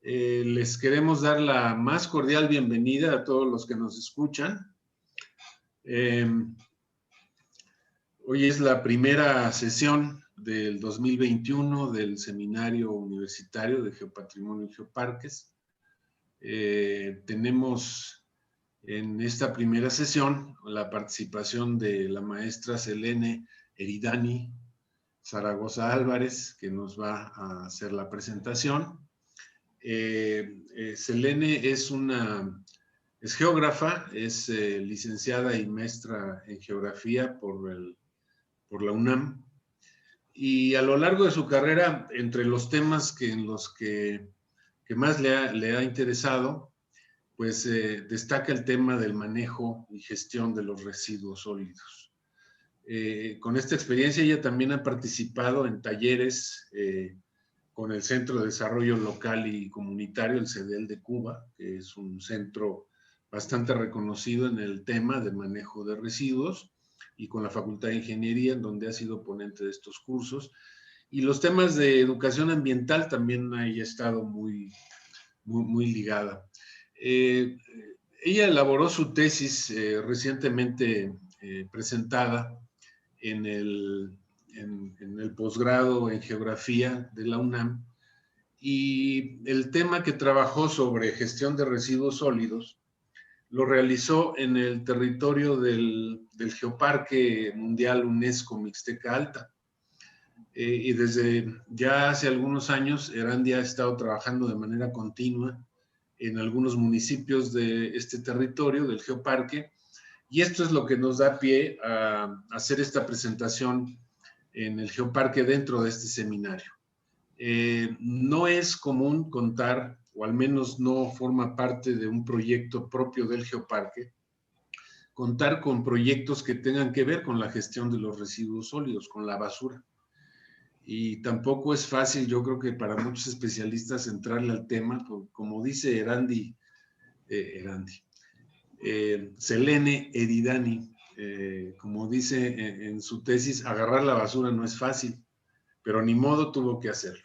Les queremos dar la más cordial bienvenida a todos los que nos escuchan. Hoy es la primera sesión del 2021 del Seminario Universitario de Geopatrimonio y Geoparques. Tenemos en esta primera sesión la participación de la maestra Selene Eridani Zaragoza Álvarez, que nos va a hacer la presentación. Selene es geógrafa, es licenciada y maestra en geografía por la UNAM, y a lo largo de su carrera, entre los temas en los que más le ha interesado, pues destaca el tema del manejo y gestión de los residuos sólidos. Con esta experiencia ella también ha participado en talleres con el Centro de Desarrollo Local y Comunitario, el CEDEL de Cuba, que es un centro bastante reconocido en el tema de manejo de residuos, y con la Facultad de Ingeniería, en donde ha sido ponente de estos cursos. Y los temas de educación ambiental también haya estado muy ligada. Ella elaboró su tesis recientemente presentada en el posgrado en Geografía de la UNAM, y el tema que trabajó sobre gestión de residuos sólidos lo realizó en el territorio del Geoparque Mundial UNESCO Mixteca Alta. Y desde ya hace algunos años, Erandia ha estado trabajando de manera continua en algunos municipios de este territorio del Geoparque, y esto es lo que nos da pie a hacer esta presentación en el Geoparque dentro de este seminario. No es común contar, o al menos no forma parte de un proyecto propio del Geoparque, contar con proyectos que tengan que ver con la gestión de los residuos sólidos, con la basura. Y tampoco es fácil, yo creo que para muchos especialistas, entrarle al tema, como dice Selene Eridani, como dice en su tesis, agarrar la basura no es fácil, pero ni modo, tuvo que hacerlo.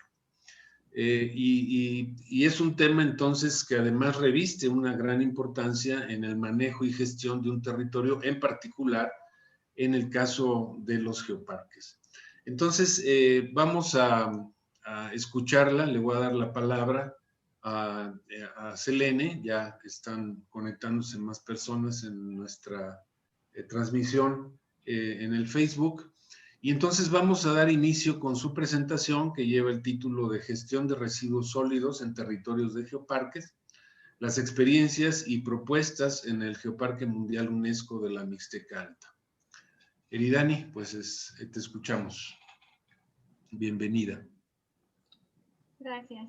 Y es un tema entonces que además reviste una gran importancia en el manejo y gestión de un territorio, en particular en el caso de los geoparques. Entonces vamos a escucharla. Le voy a dar la palabra a Selene. Ya están conectándose más personas en nuestra transmisión en el Facebook. Y entonces vamos a dar inicio con su presentación, que lleva el título de Gestión de Residuos Sólidos en Territorios de Geoparques, las experiencias y propuestas en el Geoparque Mundial UNESCO de la Mixteca Alta. Eridani, pues te escuchamos. Bienvenida. Gracias.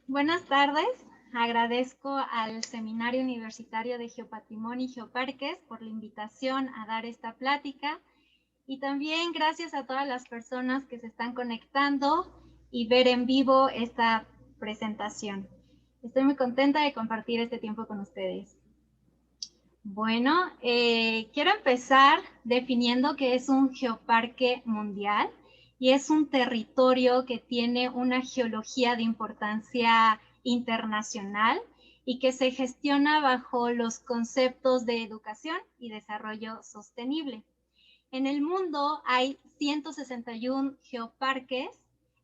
Buenas tardes. Agradezco al Seminario Universitario de Geopatrimonio y Geoparques por la invitación a dar esta plática. Y también gracias a todas las personas que se están conectando y ver en vivo esta presentación. Estoy muy contenta de compartir este tiempo con ustedes. Bueno, quiero empezar definiendo qué es un geoparque mundial, y es un territorio que tiene una geología de importancia internacional y que se gestiona bajo los conceptos de educación y desarrollo sostenible. En el mundo hay 161 geoparques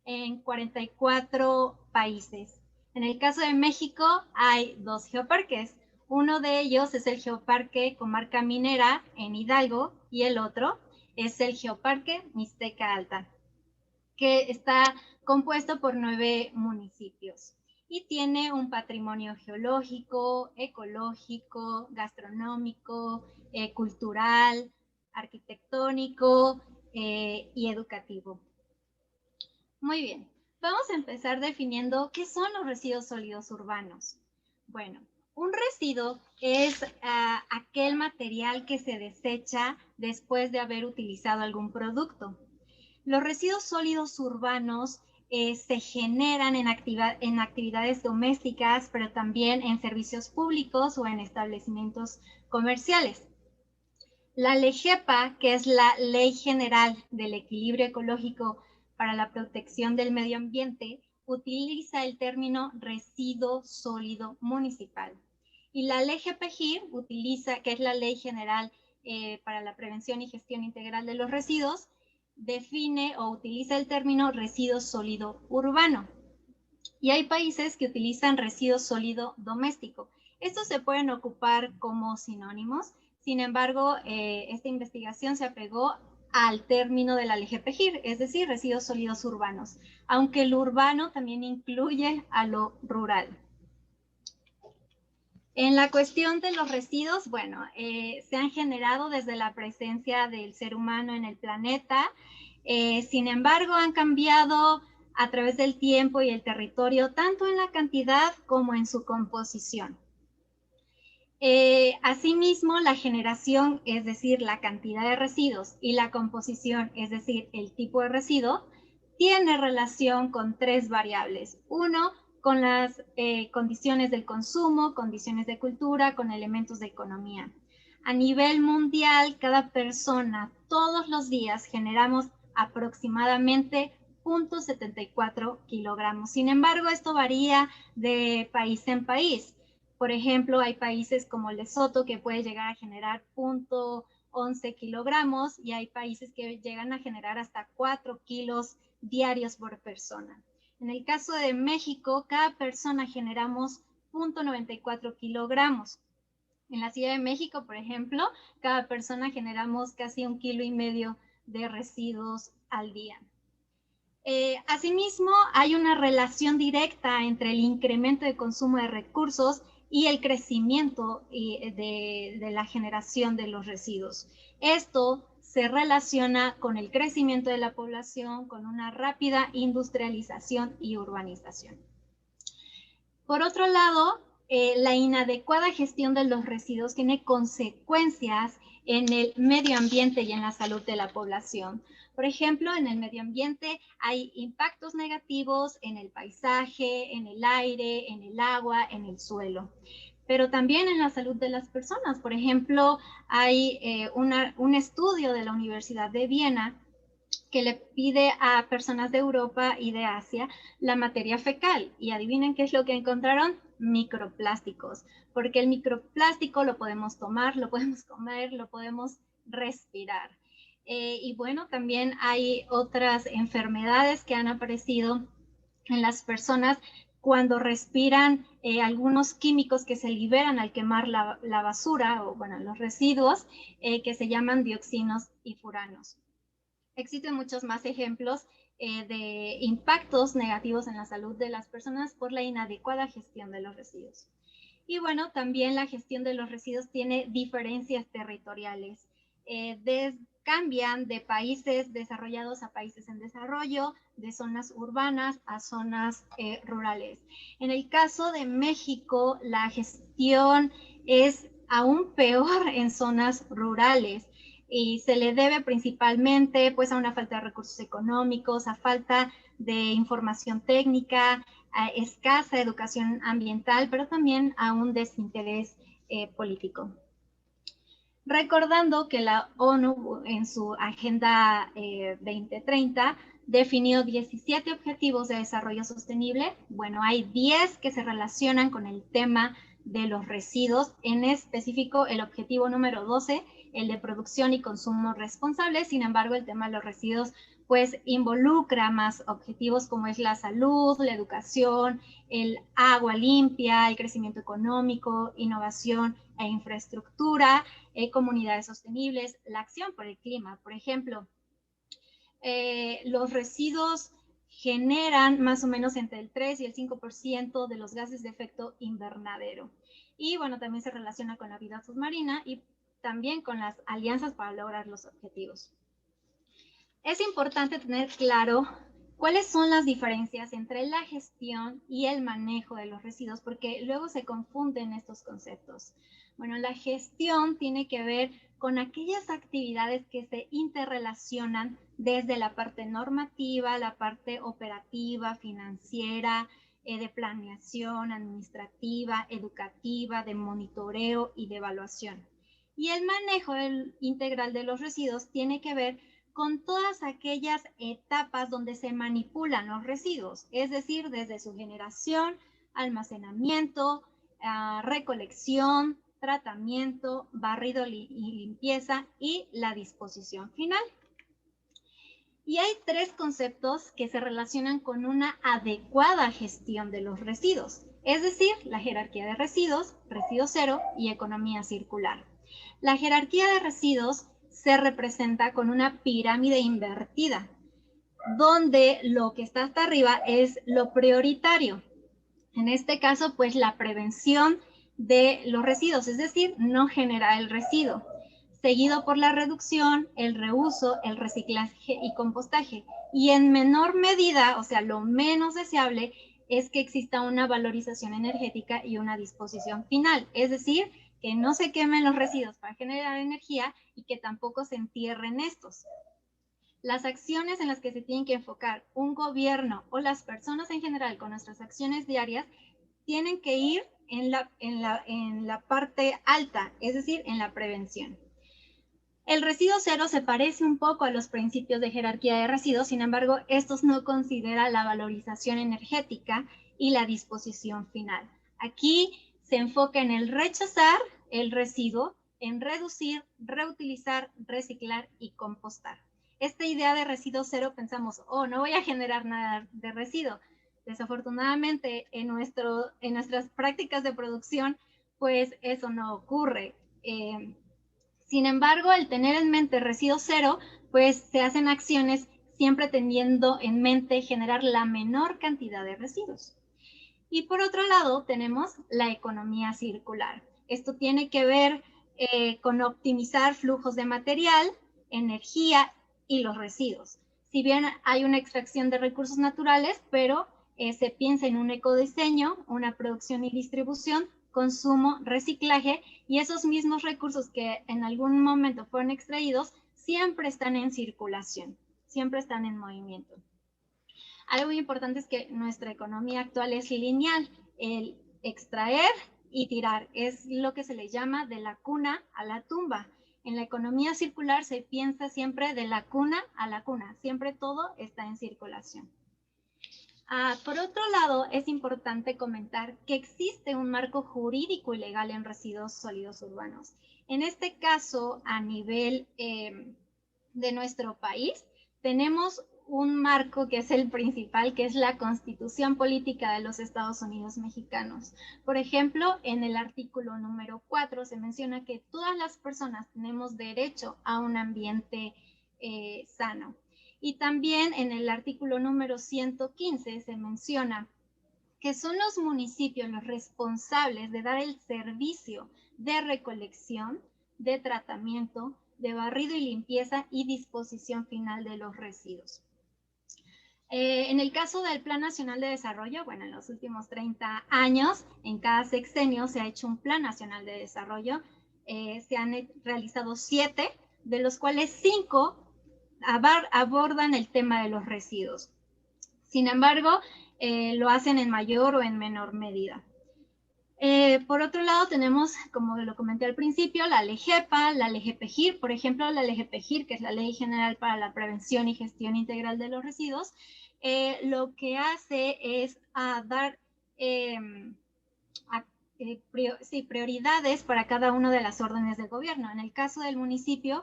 en 44 países. En el caso de México hay 2 geoparques. Uno de ellos es el Geoparque Comarca Minera en Hidalgo, y el otro es el Geoparque Mixteca Alta, que está compuesto por 9 municipios y tiene un patrimonio geológico, ecológico, gastronómico, cultural, arquitectónico y educativo. Muy bien, vamos a empezar definiendo qué son los residuos sólidos urbanos. Bueno, un residuo es aquel material que se desecha después de haber utilizado algún producto. Los residuos sólidos urbanos se generan en actividades domésticas, pero también en servicios públicos o en establecimientos comerciales. La LEGEPA, que es la Ley General del Equilibrio Ecológico para la Protección del Medio Ambiente, utiliza el término residuo sólido municipal. Y la ley GPGIR utiliza, que es la Ley General para la Prevención y Gestión Integral de los Residuos, define o utiliza el término residuo sólido urbano. Y hay países que utilizan residuo sólido doméstico. Estos se pueden ocupar como sinónimos, sin embargo, esta investigación se apegó al término de la ley GPGIR, es decir, residuos sólidos urbanos, aunque el urbano también incluye a lo rural. En la cuestión de los residuos, bueno, se han generado desde la presencia del ser humano en el planeta, sin embargo, han cambiado a través del tiempo y el territorio, tanto en la cantidad como en su composición. Asimismo, la generación, es decir, la cantidad de residuos, y la composición, es decir, el tipo de residuo, tiene relación con tres variables. Uno, con las condiciones del consumo, condiciones de cultura, con elementos de economía. A nivel mundial, cada persona, todos los días, generamos aproximadamente 0.74 kilogramos. Sin embargo, esto varía de país en país. Por ejemplo, hay países como Lesoto que puede llegar a generar 0.11 kilogramos y hay países que llegan a generar hasta 4 kilos diarios por persona. En el caso de México, cada persona generamos 0.94 kilogramos. En la Ciudad de México, por ejemplo, cada persona generamos casi 1,5 kilos de residuos al día. Asimismo, hay una relación directa entre el incremento de consumo de recursos y el crecimiento de la generación de los residuos. Esto se relaciona con el crecimiento de la población, con una rápida industrialización y urbanización. Por otro lado, la inadecuada gestión de los residuos tiene consecuencias en el medio ambiente y en la salud de la población. Por ejemplo, en el medio ambiente hay impactos negativos en el paisaje, en el aire, en el agua, en el suelo, pero también en la salud de las personas. Por ejemplo, hay un estudio de la Universidad de Viena que le pide a personas de Europa y de Asia la materia fecal. Y adivinen qué es lo que encontraron: microplásticos. Porque el microplástico lo podemos tomar, lo podemos comer, lo podemos respirar. Y bueno, también hay otras enfermedades que han aparecido en las personas cuando respiran algunos químicos que se liberan al quemar la basura o bueno, los residuos que se llaman dioxinas y furanos. Existen muchos más ejemplos de impactos negativos en la salud de las personas por la inadecuada gestión de los residuos. Y bueno, también la gestión de los residuos tiene diferencias territoriales. Cambian de países desarrollados a países en desarrollo, de zonas urbanas a zonas rurales. En el caso de México, la gestión es aún peor en zonas rurales y se le debe principalmente pues a una falta de recursos económicos, a falta de información técnica, a escasa educación ambiental, pero también a un desinterés político. Recordando que la ONU en su Agenda 2030 definió 17 objetivos de desarrollo sostenible. Bueno, hay 10 que se relacionan con el tema de los residuos, en específico el objetivo número 12, el de producción y consumo responsable. Sin embargo, el tema de los residuos pues involucra más objetivos como es la salud, la educación, el agua limpia, el crecimiento económico, innovación e infraestructura, comunidades sostenibles, la acción por el clima. Por ejemplo, los residuos generan más o menos entre el 3 y el 5% de los gases de efecto invernadero. Y bueno, también se relaciona con la vida submarina y también con las alianzas para lograr los objetivos. Es importante tener claro cuáles son las diferencias entre la gestión y el manejo de los residuos, porque luego se confunden estos conceptos. Bueno, la gestión tiene que ver con aquellas actividades que se interrelacionan desde la parte normativa, la parte operativa, financiera, de planeación, administrativa, educativa, de monitoreo y de evaluación. Y el manejo integral de los residuos tiene que ver con todas aquellas etapas donde se manipulan los residuos, es decir, desde su generación, almacenamiento, recolección, tratamiento, barrido y limpieza y la disposición final. Y hay tres conceptos que se relacionan con una adecuada gestión de los residuos, es decir, la jerarquía de residuos, residuo cero y economía circular. La jerarquía de residuos se representa con una pirámide invertida, donde lo que está hasta arriba es lo prioritario. En este caso, pues la prevención de los residuos, es decir, no generar el residuo, seguido por la reducción, el reuso, el reciclaje y compostaje. Y en menor medida, o sea, lo menos deseable es que exista una valorización energética y una disposición final, es decir, que no se quemen los residuos para generar energía y que tampoco se entierren estos. Las acciones en las que se tienen que enfocar un gobierno o las personas en general con nuestras acciones diarias tienen que ir en la parte alta, es decir, en la prevención. El residuo cero se parece un poco a los principios de jerarquía de residuos, sin embargo, estos no consideran la valorización energética y la disposición final. Aquí se enfoca en el rechazar el residuo, en reducir, reutilizar, reciclar y compostar. Esta idea de residuo cero pensamos, oh, no voy a generar nada de residuo. Desafortunadamente, en nuestras prácticas de producción, pues eso no ocurre. Sin embargo, el tener en mente residuo cero, pues se hacen acciones siempre teniendo en mente generar la menor cantidad de residuos. Y por otro lado, tenemos la economía circular. Esto tiene que ver con optimizar flujos de material, energía y los residuos. Si bien hay una extracción de recursos naturales, pero se piensa en un ecodiseño, una producción y distribución, consumo, reciclaje, y esos mismos recursos que en algún momento fueron extraídos siempre están en circulación, siempre están en movimiento. Algo muy importante es que nuestra economía actual es lineal, el extraer y tirar, es lo que se le llama de la cuna a la tumba. En la economía circular se piensa siempre de la cuna a la cuna, siempre todo está en circulación. Por otro lado, es importante comentar que existe un marco jurídico y legal en residuos sólidos urbanos. En este caso, a nivel de nuestro país, tenemos un marco que es el principal, que es la Constitución Política de los Estados Unidos Mexicanos. Por ejemplo, en el artículo número 4 se menciona que todas las personas tenemos derecho a un ambiente sano. Y también en el artículo número 115 se menciona que son los municipios los responsables de dar el servicio de recolección, de tratamiento, de barrido y limpieza y disposición final de los residuos. En el caso del Plan Nacional de Desarrollo, bueno, en los últimos 30 años, en cada sexenio se ha hecho un Plan Nacional de Desarrollo. Se han realizado 7, de los cuales 5 abordan el tema de los residuos. Sin embargo, lo hacen en mayor o en menor medida. Por otro lado, tenemos, como lo comenté al principio, la LGEPA, la LGPGIR. Por ejemplo, la LGPGIR, que es la Ley General para la Prevención y Gestión Integral de los Residuos, lo que hace es dar prioridades para cada una de las órdenes del gobierno. En el caso del municipio,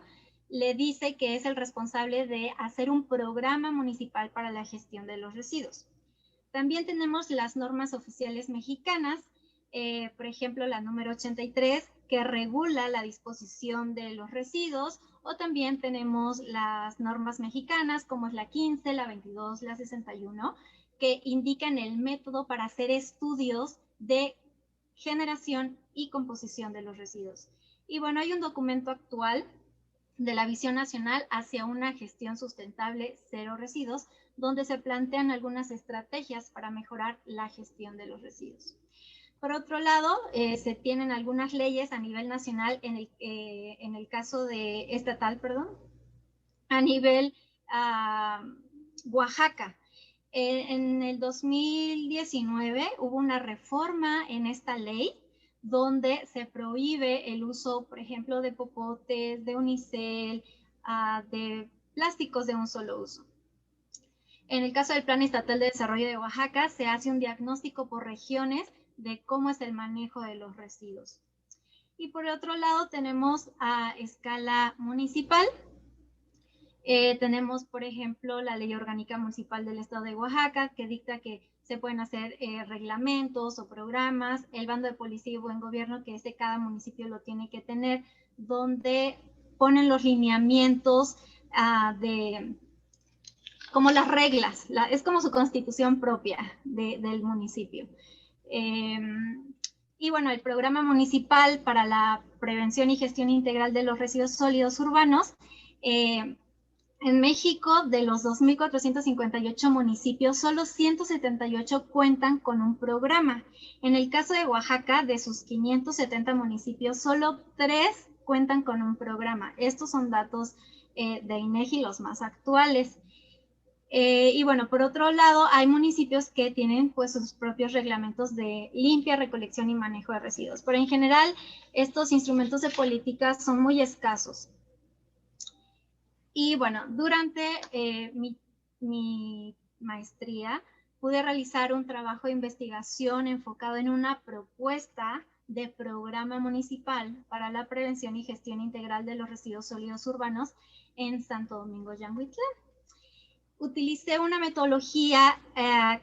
le dice que es el responsable de hacer un programa municipal para la gestión de los residuos. También tenemos las normas oficiales mexicanas, por ejemplo, la número 83, que regula la disposición de los residuos, o también tenemos las normas mexicanas, como es la 15, la 22, la 61, que indican el método para hacer estudios de generación y composición de los residuos. Y bueno, hay un documento actual de la Visión Nacional hacia una gestión sustentable cero residuos, donde se plantean algunas estrategias para mejorar la gestión de los residuos. Por otro lado, se tienen algunas leyes a nivel nacional, en el caso de estatal, a nivel Oaxaca. En el 2019 hubo una reforma en esta ley donde se prohíbe el uso, por ejemplo, de popotes, de unicel, de plásticos de un solo uso. En el caso del Plan Estatal de Desarrollo de Oaxaca, se hace un diagnóstico por regiones de cómo es el manejo de los residuos. Y por otro lado tenemos a escala municipal. Tenemos, por ejemplo, la Ley Orgánica Municipal del Estado de Oaxaca, que dicta que se pueden hacer reglamentos o programas, el bando de policía y buen gobierno, que cada municipio lo tiene que tener, donde ponen los lineamientos como las reglas, es como su constitución propia del municipio. Y bueno, el programa municipal para la prevención y gestión integral de los residuos sólidos urbanos, en México, de los 2.458 municipios, solo 178 cuentan con un programa. En el caso de Oaxaca, de sus 570 municipios, solo 3 cuentan con un programa. Estos son datos de INEGI, los más actuales. Y bueno, por otro lado, hay municipios que tienen pues sus propios reglamentos de limpia, recolección y manejo de residuos. Pero en general, estos instrumentos de política son muy escasos. Y bueno, durante mi maestría pude realizar un trabajo de investigación enfocado en una propuesta de programa municipal para la prevención y gestión integral de los residuos sólidos urbanos en Santo Domingo, Yanguitlán. Utilicé una metodología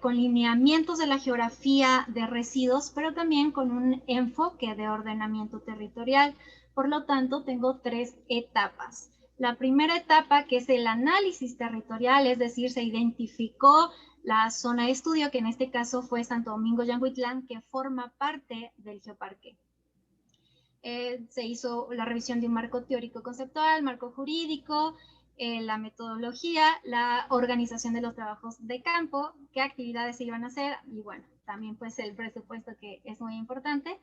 con lineamientos de la geografía de residuos, pero también con un enfoque de ordenamiento territorial. Por lo tanto, tengo 3 etapas. La primera etapa, que es el análisis territorial, es decir, se identificó la zona de estudio, que en este caso fue Santo Domingo, Yanguitlán, que forma parte del geoparque. Se hizo la revisión de un marco teórico conceptual, marco jurídico, la metodología, la organización de los trabajos de campo, qué actividades se iban a hacer y bueno, también pues el presupuesto, que es muy importante.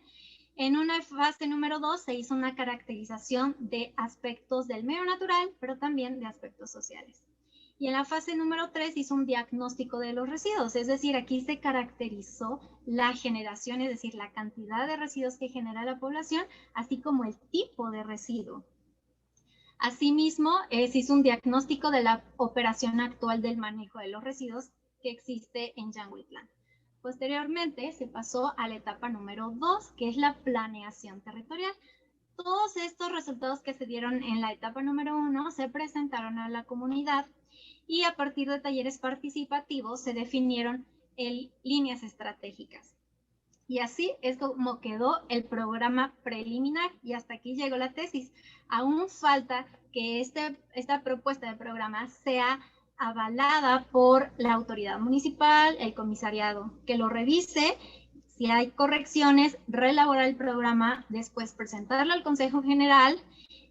En una fase número 2 se hizo una caracterización de aspectos del medio natural, pero también de aspectos sociales. Y en la fase número 3 hizo un diagnóstico de los residuos, es decir, aquí se caracterizó la generación, es decir, la cantidad de residuos que genera la población, así como el tipo de residuo. Asimismo, se hizo un diagnóstico de la operación actual del manejo de los residuos que existe en Yanguitlán. Posteriormente, se pasó a la etapa número 2, que es la planeación territorial. Todos estos resultados que se dieron en la etapa número 1 se presentaron a la comunidad y a partir de talleres participativos se definieron líneas estratégicas. Y así es como quedó el programa preliminar y hasta aquí llegó la tesis. Aún falta que esta propuesta de programa sea avalada por la autoridad municipal, el comisariado, que lo revise. Si hay correcciones, reelaborar el programa, después presentarlo al Consejo General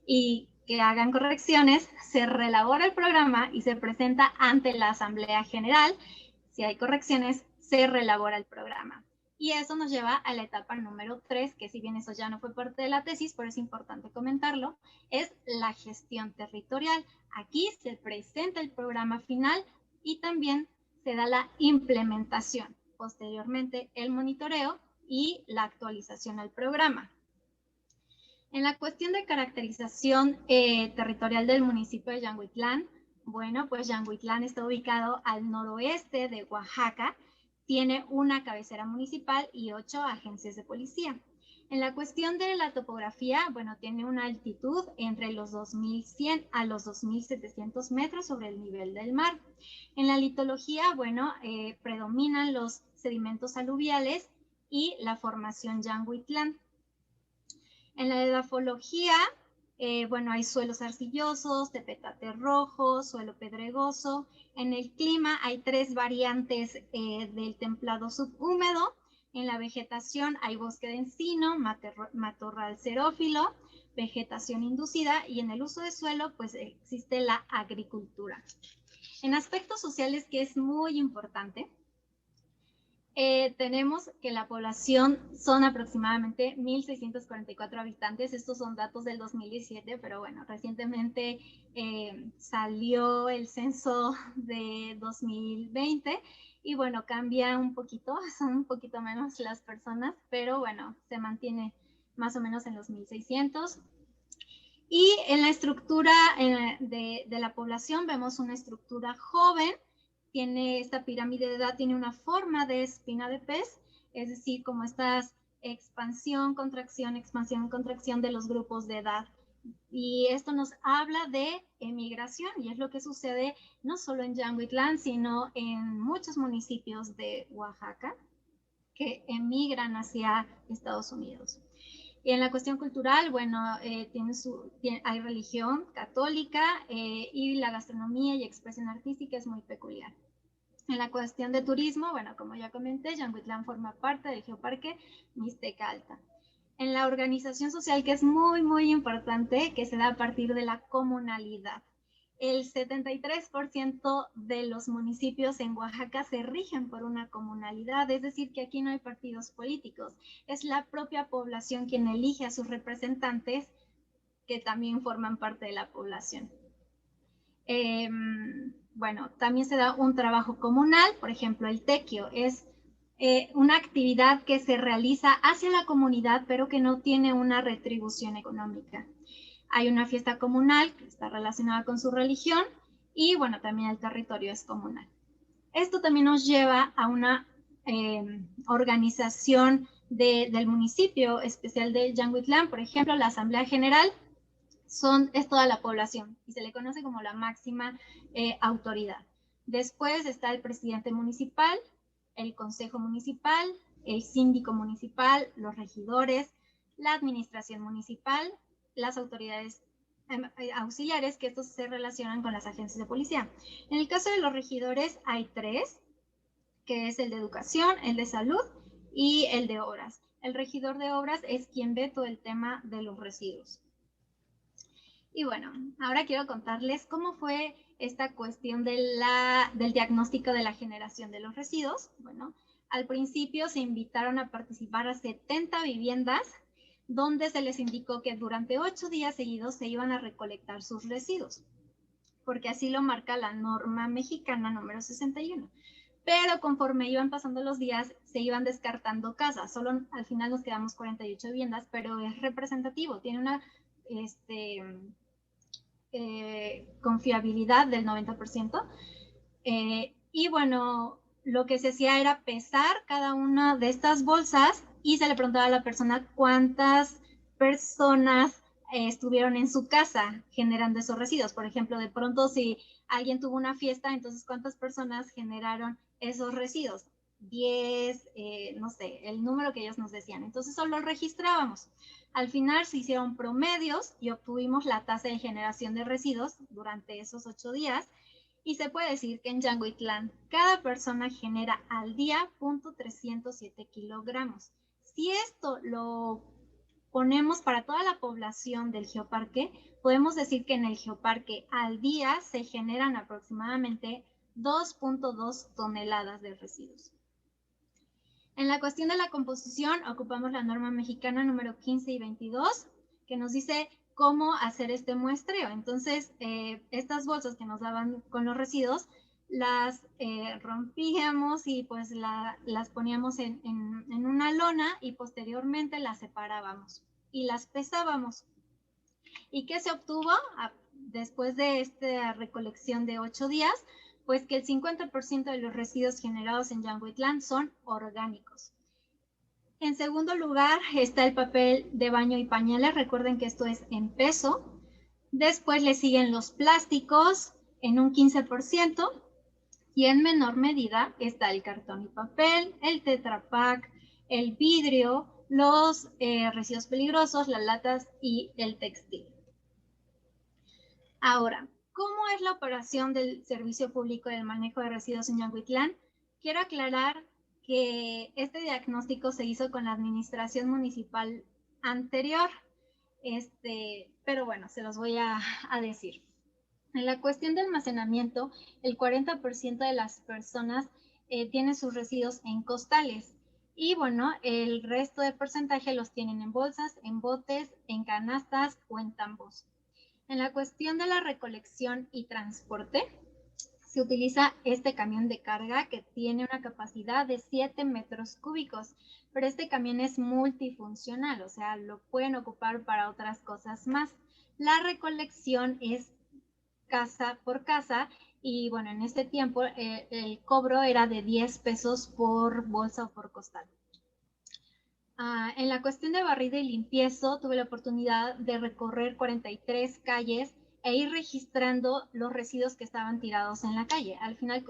y que hagan correcciones, se reelabora el programa y se presenta ante la Asamblea General. Si hay correcciones, se reelabora el programa. Y eso nos lleva a la etapa número 3, que si bien eso ya no fue parte de la tesis, pero es importante comentarlo, es la gestión territorial. Aquí se presenta el programa final y también se da la implementación. Posteriormente, el monitoreo y la actualización al programa. En la cuestión de caracterización territorial del municipio de Yanguitlán, bueno, pues Yanguitlán está ubicado al noroeste de Oaxaca, tiene una cabecera municipal y 8 agencias de policía. En la cuestión de la topografía, bueno, tiene una altitud entre los 2.100 a los 2.700 metros sobre el nivel del mar. En la litología, bueno, predominan los sedimentos aluviales y la formación Yanguitlán. En la edafología, bueno, hay suelos arcillosos, de petate rojo, suelo pedregoso. En el clima hay 3 variantes del templado subhúmedo. En la vegetación hay bosque de encino, matorral xerófilo, vegetación inducida y en el uso de suelo pues existe la agricultura. En aspectos sociales, que es muy importante, tenemos que la población son aproximadamente 1.644 habitantes. Estos son datos del 2017, pero bueno, recientemente salió el censo de 2020 y bueno, cambia un poquito, son un poquito menos las personas, pero bueno, se mantiene más o menos en los 1.600. Y en la estructura de la población vemos una estructura joven, tiene esta pirámide de edad, tiene una forma de espina de pez, es decir, como estas expansión, contracción de los grupos de edad. Y esto nos habla de emigración, y es lo que sucede no solo en Yanguitlán, sino en muchos municipios de Oaxaca que emigran hacia Estados Unidos. Y en la cuestión cultural, bueno, hay religión católica y la gastronomía y expresión artística es muy peculiar. En la cuestión de turismo, bueno, como ya comenté, Yanguitlán forma parte del Geoparque Mixteca Alta. En la organización social, que es muy, muy importante, que se da a partir de la comunalidad. El 73% de los municipios en Oaxaca se rigen por una comunalidad, es decir, que aquí no hay partidos políticos. Es la propia población quien elige a sus representantes que también forman parte de la población. Bueno, también se da un trabajo comunal, por ejemplo, el tequio es una actividad que se realiza hacia la comunidad, pero que no tiene una retribución económica. Hay una fiesta comunal que está relacionada con su religión y, bueno, también el territorio es comunal. Esto también nos lleva a una organización del municipio especial de Yanguitlán, por ejemplo, la Asamblea General es toda la población y se le conoce como la máxima autoridad. Después está el presidente municipal, el consejo municipal, el síndico municipal, los regidores, la administración municipal, las autoridades auxiliares, que estos se relacionan con las agencias de policía. En el caso de los regidores hay 3, que es el de educación, el de salud y el de obras. El regidor de obras es quien ve todo el tema de los residuos. Y bueno, ahora quiero contarles cómo fue esta cuestión del diagnóstico de la generación de los residuos. Bueno, al principio se invitaron a participar a 70 viviendas donde se les indicó que durante 8 días seguidos se iban a recolectar sus residuos, porque así lo marca la norma mexicana número 61. Pero conforme iban pasando los días, se iban descartando casas. Solo al final nos quedamos 48 viviendas, pero es representativo. Tiene una confiabilidad del 90%. Y bueno, lo que se hacía era pesar cada una de estas bolsas y se le preguntaba a la persona cuántas personas estuvieron en su casa generando esos residuos. Por ejemplo, de pronto si alguien tuvo una fiesta, entonces cuántas personas generaron esos residuos. 10, no sé, el número que ellos nos decían. Entonces solo registrábamos. Al final se hicieron promedios y obtuvimos la tasa de generación de residuos durante esos 8 días. Y se puede decir que en Yanguitlán cada persona genera al día 0.307 kilogramos. Si esto lo ponemos para toda la población del geoparque, podemos decir que en el geoparque al día se generan aproximadamente 2.2 toneladas de residuos. En la cuestión de la composición ocupamos la norma mexicana número 15 y 22, que nos dice cómo hacer este muestreo. Entonces, estas bolsas que nos daban con los residuos, las rompíamos y pues las poníamos en una lona y posteriormente las separábamos y las pesábamos. ¿Y qué se obtuvo después de esta recolección de 8 días? Pues que el 50% de los residuos generados en Yanguitlán son orgánicos. En segundo lugar está el papel de baño y pañales. Recuerden que esto es en peso. Después le siguen los plásticos en un 15%. Y en menor medida está el cartón y papel, el Tetra Pak, el vidrio, los residuos peligrosos, las latas y el textil. Ahora, ¿cómo es la operación del Servicio Público del Manejo de Residuos en Yanguitlán? Quiero aclarar que este diagnóstico se hizo con la administración municipal anterior, pero bueno, se los voy a decir. En la cuestión de almacenamiento, el 40% de las personas tienen sus residuos en costales y bueno, el resto de porcentaje los tienen en bolsas, en botes, en canastas o en tambos. En la cuestión de la recolección y transporte, se utiliza este camión de carga que tiene una capacidad de 7 metros cúbicos, pero este camión es multifuncional, o sea, lo pueden ocupar para otras cosas más. La recolección es casa por casa y bueno, en este tiempo el cobro era de 10 pesos por bolsa o por costal. En la cuestión de barrida y limpiezo, tuve la oportunidad de recorrer 43 calles e ir registrando los residuos que estaban tirados en la calle. Al final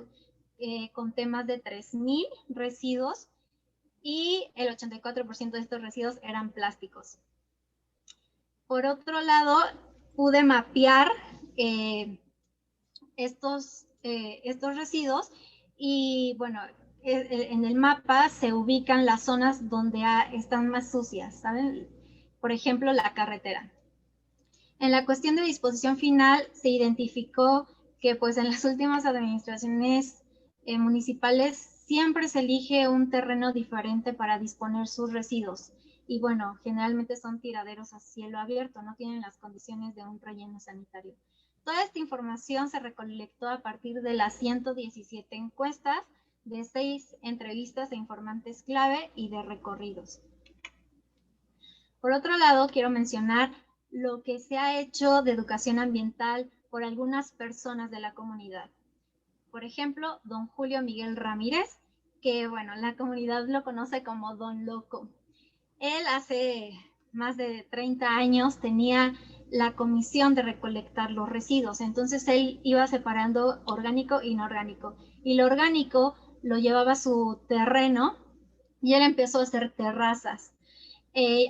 conté más de 3,000 residuos y el 84% de estos residuos eran plásticos. Por otro lado, pude mapear estos residuos y bueno, en el mapa se ubican las zonas donde están más sucias, ¿saben? Por ejemplo, la carretera. En la cuestión de disposición final se identificó que pues en las últimas administraciones municipales siempre se elige un terreno diferente para disponer sus residuos y bueno, generalmente son tiraderos a cielo abierto, no tienen las condiciones de un relleno sanitario. Toda esta información se recolectó a partir de las 117 encuestas, de 6 entrevistas de informantes clave y de recorridos. Por otro lado, quiero mencionar lo que se ha hecho de educación ambiental por algunas personas de la comunidad. Por ejemplo, don Julio Miguel Ramírez, que bueno, la comunidad lo conoce como Don Loco. Él hace más de 30 años tenía la comisión de recolectar los residuos, entonces él iba separando orgánico e inorgánico, y lo orgánico lo llevaba a su terreno y él empezó a hacer terrazas.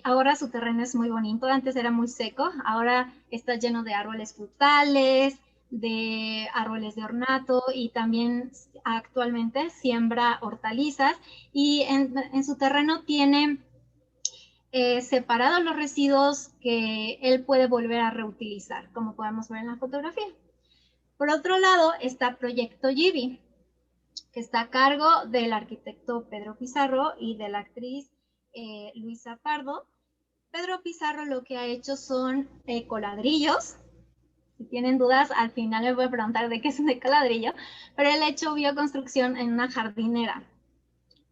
Ahora su terreno es muy bonito, antes era muy seco, ahora está lleno de árboles frutales, de árboles de ornato y también actualmente siembra hortalizas y en su terreno tiene separados los residuos que él puede volver a reutilizar, como podemos ver en la fotografía. Por otro lado está Proyecto Gibi, que está a cargo del arquitecto Pedro Pizarro y de la actriz Luisa Pardo. Pedro Pizarro lo que ha hecho son ecoladrillos. Si tienen dudas, al final les voy a preguntar de qué es un ecoladrillo, pero él ha hecho bioconstrucción en una jardinera.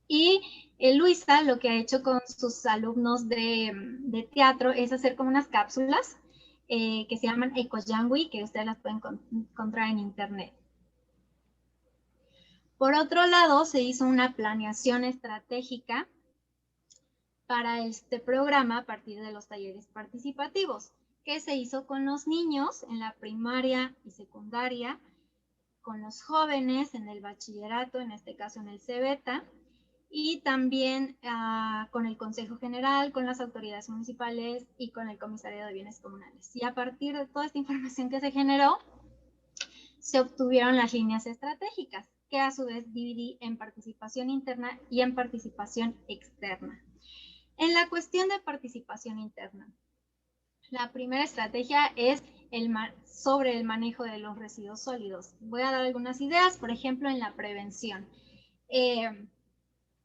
Y Luisa lo que ha hecho con sus alumnos de teatro es hacer como unas cápsulas que se llaman Ecoyangui, que ustedes las pueden encontrar en internet. Por otro lado, se hizo una planeación estratégica para este programa a partir de los talleres participativos, que se hizo con los niños en la primaria y secundaria, con los jóvenes en el bachillerato, en este caso en el CEBETA, y también con el Consejo General, con las autoridades municipales y con el Comisariado de Bienes Comunales. Y a partir de toda esta información que se generó, se obtuvieron las líneas estratégicas, que a su vez dividí en participación interna y en participación externa. En la cuestión de participación interna, la primera estrategia es sobre el manejo de los residuos sólidos. Voy a dar algunas ideas, por ejemplo, en la prevención.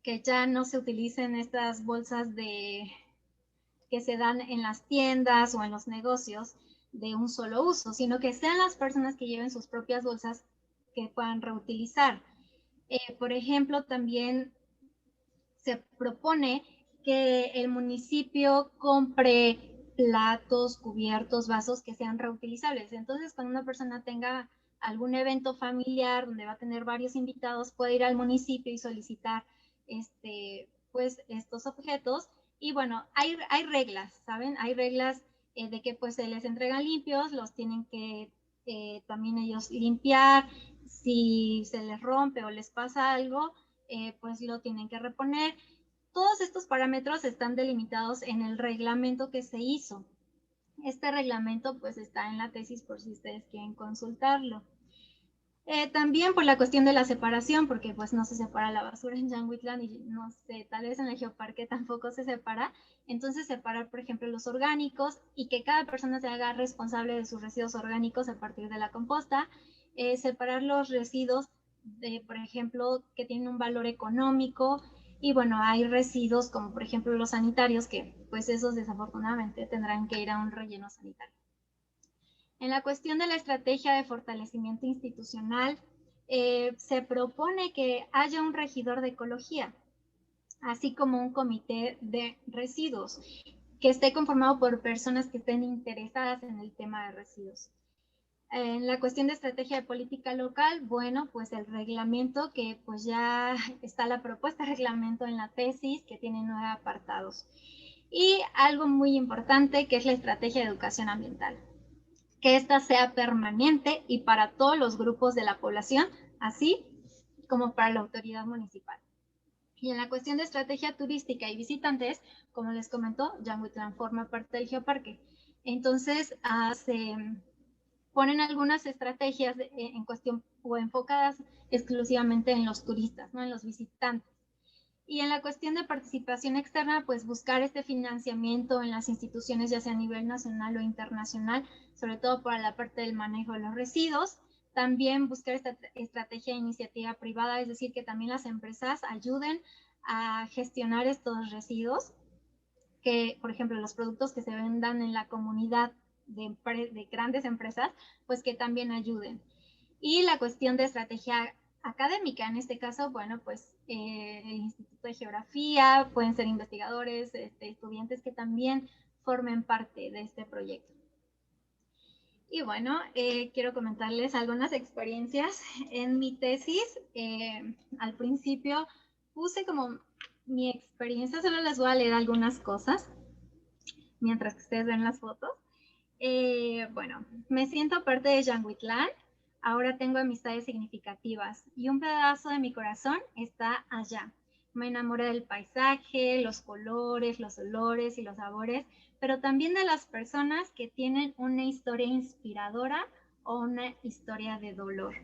Que ya no se utilicen estas bolsas que se dan en las tiendas o en los negocios de un solo uso, sino que sean las personas que lleven sus propias bolsas que puedan reutilizar. Por ejemplo, también se propone que el municipio compre platos, cubiertos, vasos que sean reutilizables. Entonces, cuando una persona tenga algún evento familiar donde va a tener varios invitados, puede ir al municipio y solicitar pues estos objetos. Y bueno, hay reglas, ¿saben? Hay reglas de que pues se les entregan limpios, los tienen que también ellos limpiar. Si se les rompe o les pasa algo, pues lo tienen que reponer. Todos estos parámetros están delimitados en el reglamento que se hizo. Este reglamento pues está en la tesis por si ustedes quieren consultarlo. También por la cuestión de la separación, porque pues no se separa la basura en Yanguitlán y no sé, tal vez en el Geoparque tampoco se separa. Entonces separar, por ejemplo, los orgánicos y que cada persona se haga responsable de sus residuos orgánicos a partir de la composta. Separar los residuos, por ejemplo, que tienen un valor económico. Y bueno, hay residuos como por ejemplo los sanitarios que pues esos desafortunadamente tendrán que ir a un relleno sanitario. En la cuestión de la estrategia de fortalecimiento institucional, se propone que haya un regidor de ecología, así como un comité de residuos. que esté conformado por personas que estén interesadas en el tema de residuos. En la cuestión de estrategia de política local, bueno, pues el reglamento, que pues ya está la propuesta de reglamento en la tesis, que tiene 9 apartados. Y algo muy importante, que es la estrategia de educación ambiental, que esta sea permanente y para todos los grupos de la población, así como para la autoridad municipal. Y en la cuestión de estrategia turística y visitantes, como les comentó, Yanguitlán forma parte del geoparque. Entonces, se ponen algunas estrategias en cuestión o enfocadas exclusivamente en los turistas, ¿no? En los visitantes. Y en la cuestión de participación externa, pues buscar este financiamiento en las instituciones, ya sea a nivel nacional o internacional, sobre todo para la parte del manejo de los residuos. También buscar esta estrategia de iniciativa privada, es decir, que también las empresas ayuden a gestionar estos residuos, que, por ejemplo, los productos que se vendan en la comunidad de grandes empresas, pues que también ayuden. Y la cuestión de estrategia académica, en este caso, bueno, pues el Instituto de Geografía, pueden ser investigadores, estudiantes que también formen parte de este proyecto. Y bueno, quiero comentarles algunas experiencias en mi tesis. Al principio puse como mi experiencia, solo les voy a leer algunas cosas mientras que ustedes ven las fotos. Bueno, me siento parte de Yanguitlán. Ahora tengo amistades significativas y un pedazo de mi corazón está allá. Me enamoré del paisaje, los colores, los olores y los sabores, pero también de las personas que tienen una historia inspiradora o una historia de dolor.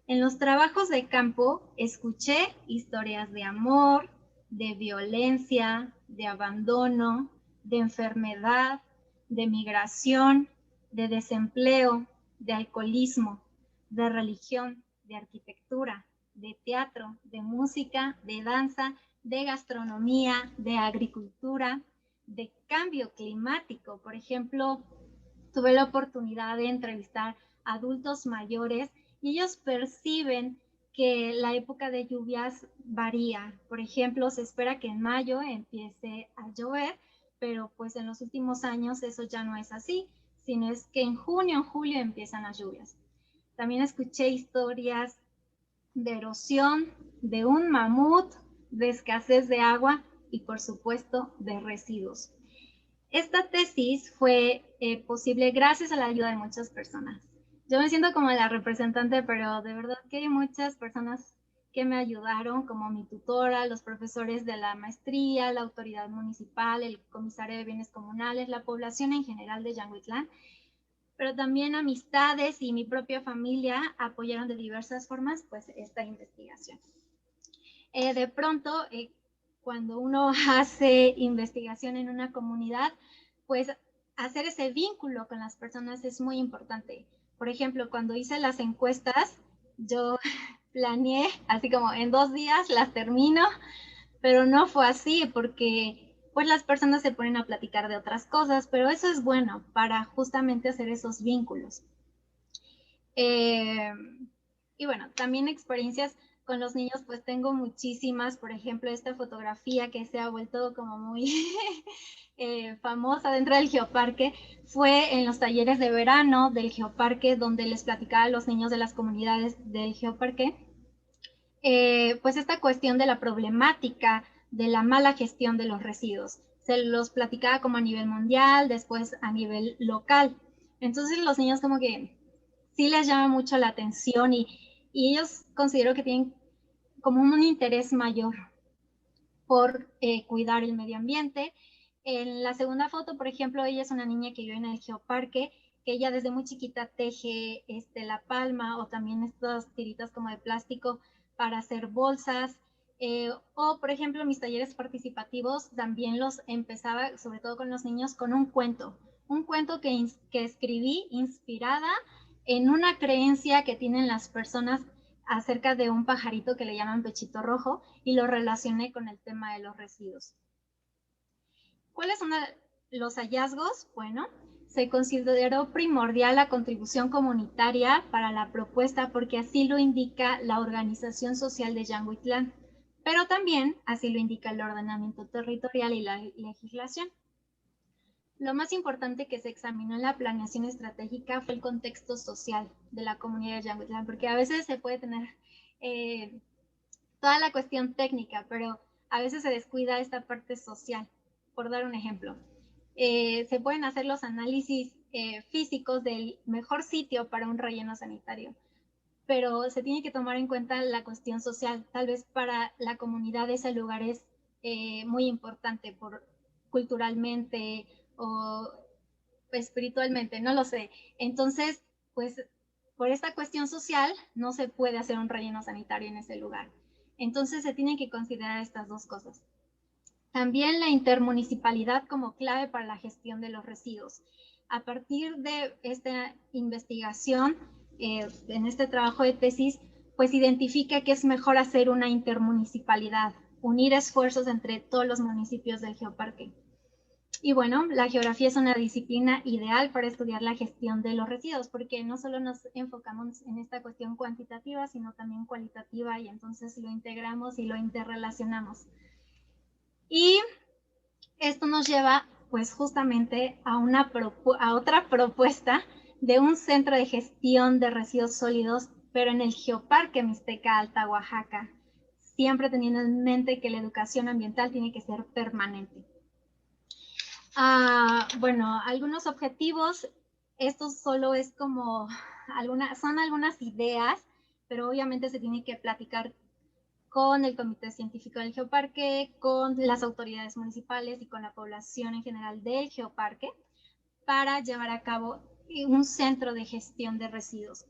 En los trabajos de campo escuché historias de amor, de violencia, de abandono, de enfermedad, de migración, de desempleo, de alcoholismo, de religión, de arquitectura, de teatro, de música, de danza, de gastronomía, de agricultura, de cambio climático. Por ejemplo, tuve la oportunidad de entrevistar a adultos mayores y ellos perciben que la época de lluvias varía. Por ejemplo, se espera que en mayo empiece a llover, pero pues en los últimos años eso ya no es así, sino es que en junio o julio empiezan las lluvias. También escuché historias de erosión, de un mamut, de escasez de agua y por supuesto de residuos. Esta tesis fue posible gracias a la ayuda de muchas personas. Yo me siento como la representante, pero de verdad que hay muchas personas que me ayudaron, como mi tutora, los profesores de la maestría, la autoridad municipal, el comisario de bienes comunales, la población en general de Yanguitlán, pero también amistades y mi propia familia apoyaron de diversas formas pues esta investigación. De pronto, cuando uno hace investigación en una comunidad, pues hacer ese vínculo con las personas es muy importante. Por ejemplo, cuando hice las encuestas, yo planeé así como en 2 días las termino, pero no fue así porque pues las personas se ponen a platicar de otras cosas, pero eso es bueno para justamente hacer esos vínculos. Y bueno, también experiencias con los niños, pues tengo muchísimas. Por ejemplo, esta fotografía que se ha vuelto como muy famosa dentro del Geoparque fue en los talleres de verano del Geoparque, donde les platicaba a los niños de las comunidades del Geoparque, pues esta cuestión de la problemática de la mala gestión de los residuos. Se los platicaba como a nivel mundial, después a nivel local. Entonces los niños como que sí les llama mucho la atención y ellos considero que tienen como un interés mayor por cuidar el medio ambiente. En la segunda foto, por ejemplo, ella es una niña que vive en el Geoparque, que ella desde muy chiquita teje la palma o también estas tiritas como de plástico para hacer bolsas. O, por ejemplo, mis talleres participativos también los empezaba, sobre todo con los niños, con un cuento que escribí inspirada en una creencia que tienen las personas acerca de un pajarito que le llaman pechito rojo y lo relacioné con el tema de los residuos. ¿Cuáles son los hallazgos? Bueno, se consideró primordial la contribución comunitaria para la propuesta porque así lo indica la organización social de Yanguitlán, pero también así lo indica el ordenamiento territorial y la legislación. Lo más importante que se examinó en la planeación estratégica fue el contexto social de la comunidad de Yanguitlán, porque a veces se puede tener toda la cuestión técnica, pero a veces se descuida esta parte social. Por dar un ejemplo, se pueden hacer los análisis físicos del mejor sitio para un relleno sanitario, pero se tiene que tomar en cuenta la cuestión social. Tal vez para la comunidad ese lugar es muy importante culturalmente o espiritualmente, no lo sé. Entonces, pues por esta cuestión social no se puede hacer un relleno sanitario en ese lugar. Entonces se tienen que considerar estas dos cosas. También la intermunicipalidad como clave para la gestión de los residuos. A partir de esta investigación, en este trabajo de tesis, pues identifica que es mejor hacer una intermunicipalidad, unir esfuerzos entre todos los municipios del geoparque. Y bueno, la geografía es una disciplina ideal para estudiar la gestión de los residuos, porque no solo nos enfocamos en esta cuestión cuantitativa, sino también cualitativa, y entonces lo integramos y lo interrelacionamos. Y esto nos lleva pues justamente a otra propuesta de un centro de gestión de residuos sólidos, pero en el Geoparque Mixteca Alta, Oaxaca, siempre teniendo en mente que la educación ambiental tiene que ser permanente. Bueno, algunos objetivos, esto solo es como son algunas ideas, pero obviamente se tiene que platicar con el Comité Científico del Geoparque, con las autoridades municipales y con la población en general del Geoparque para llevar a cabo un centro de gestión de residuos.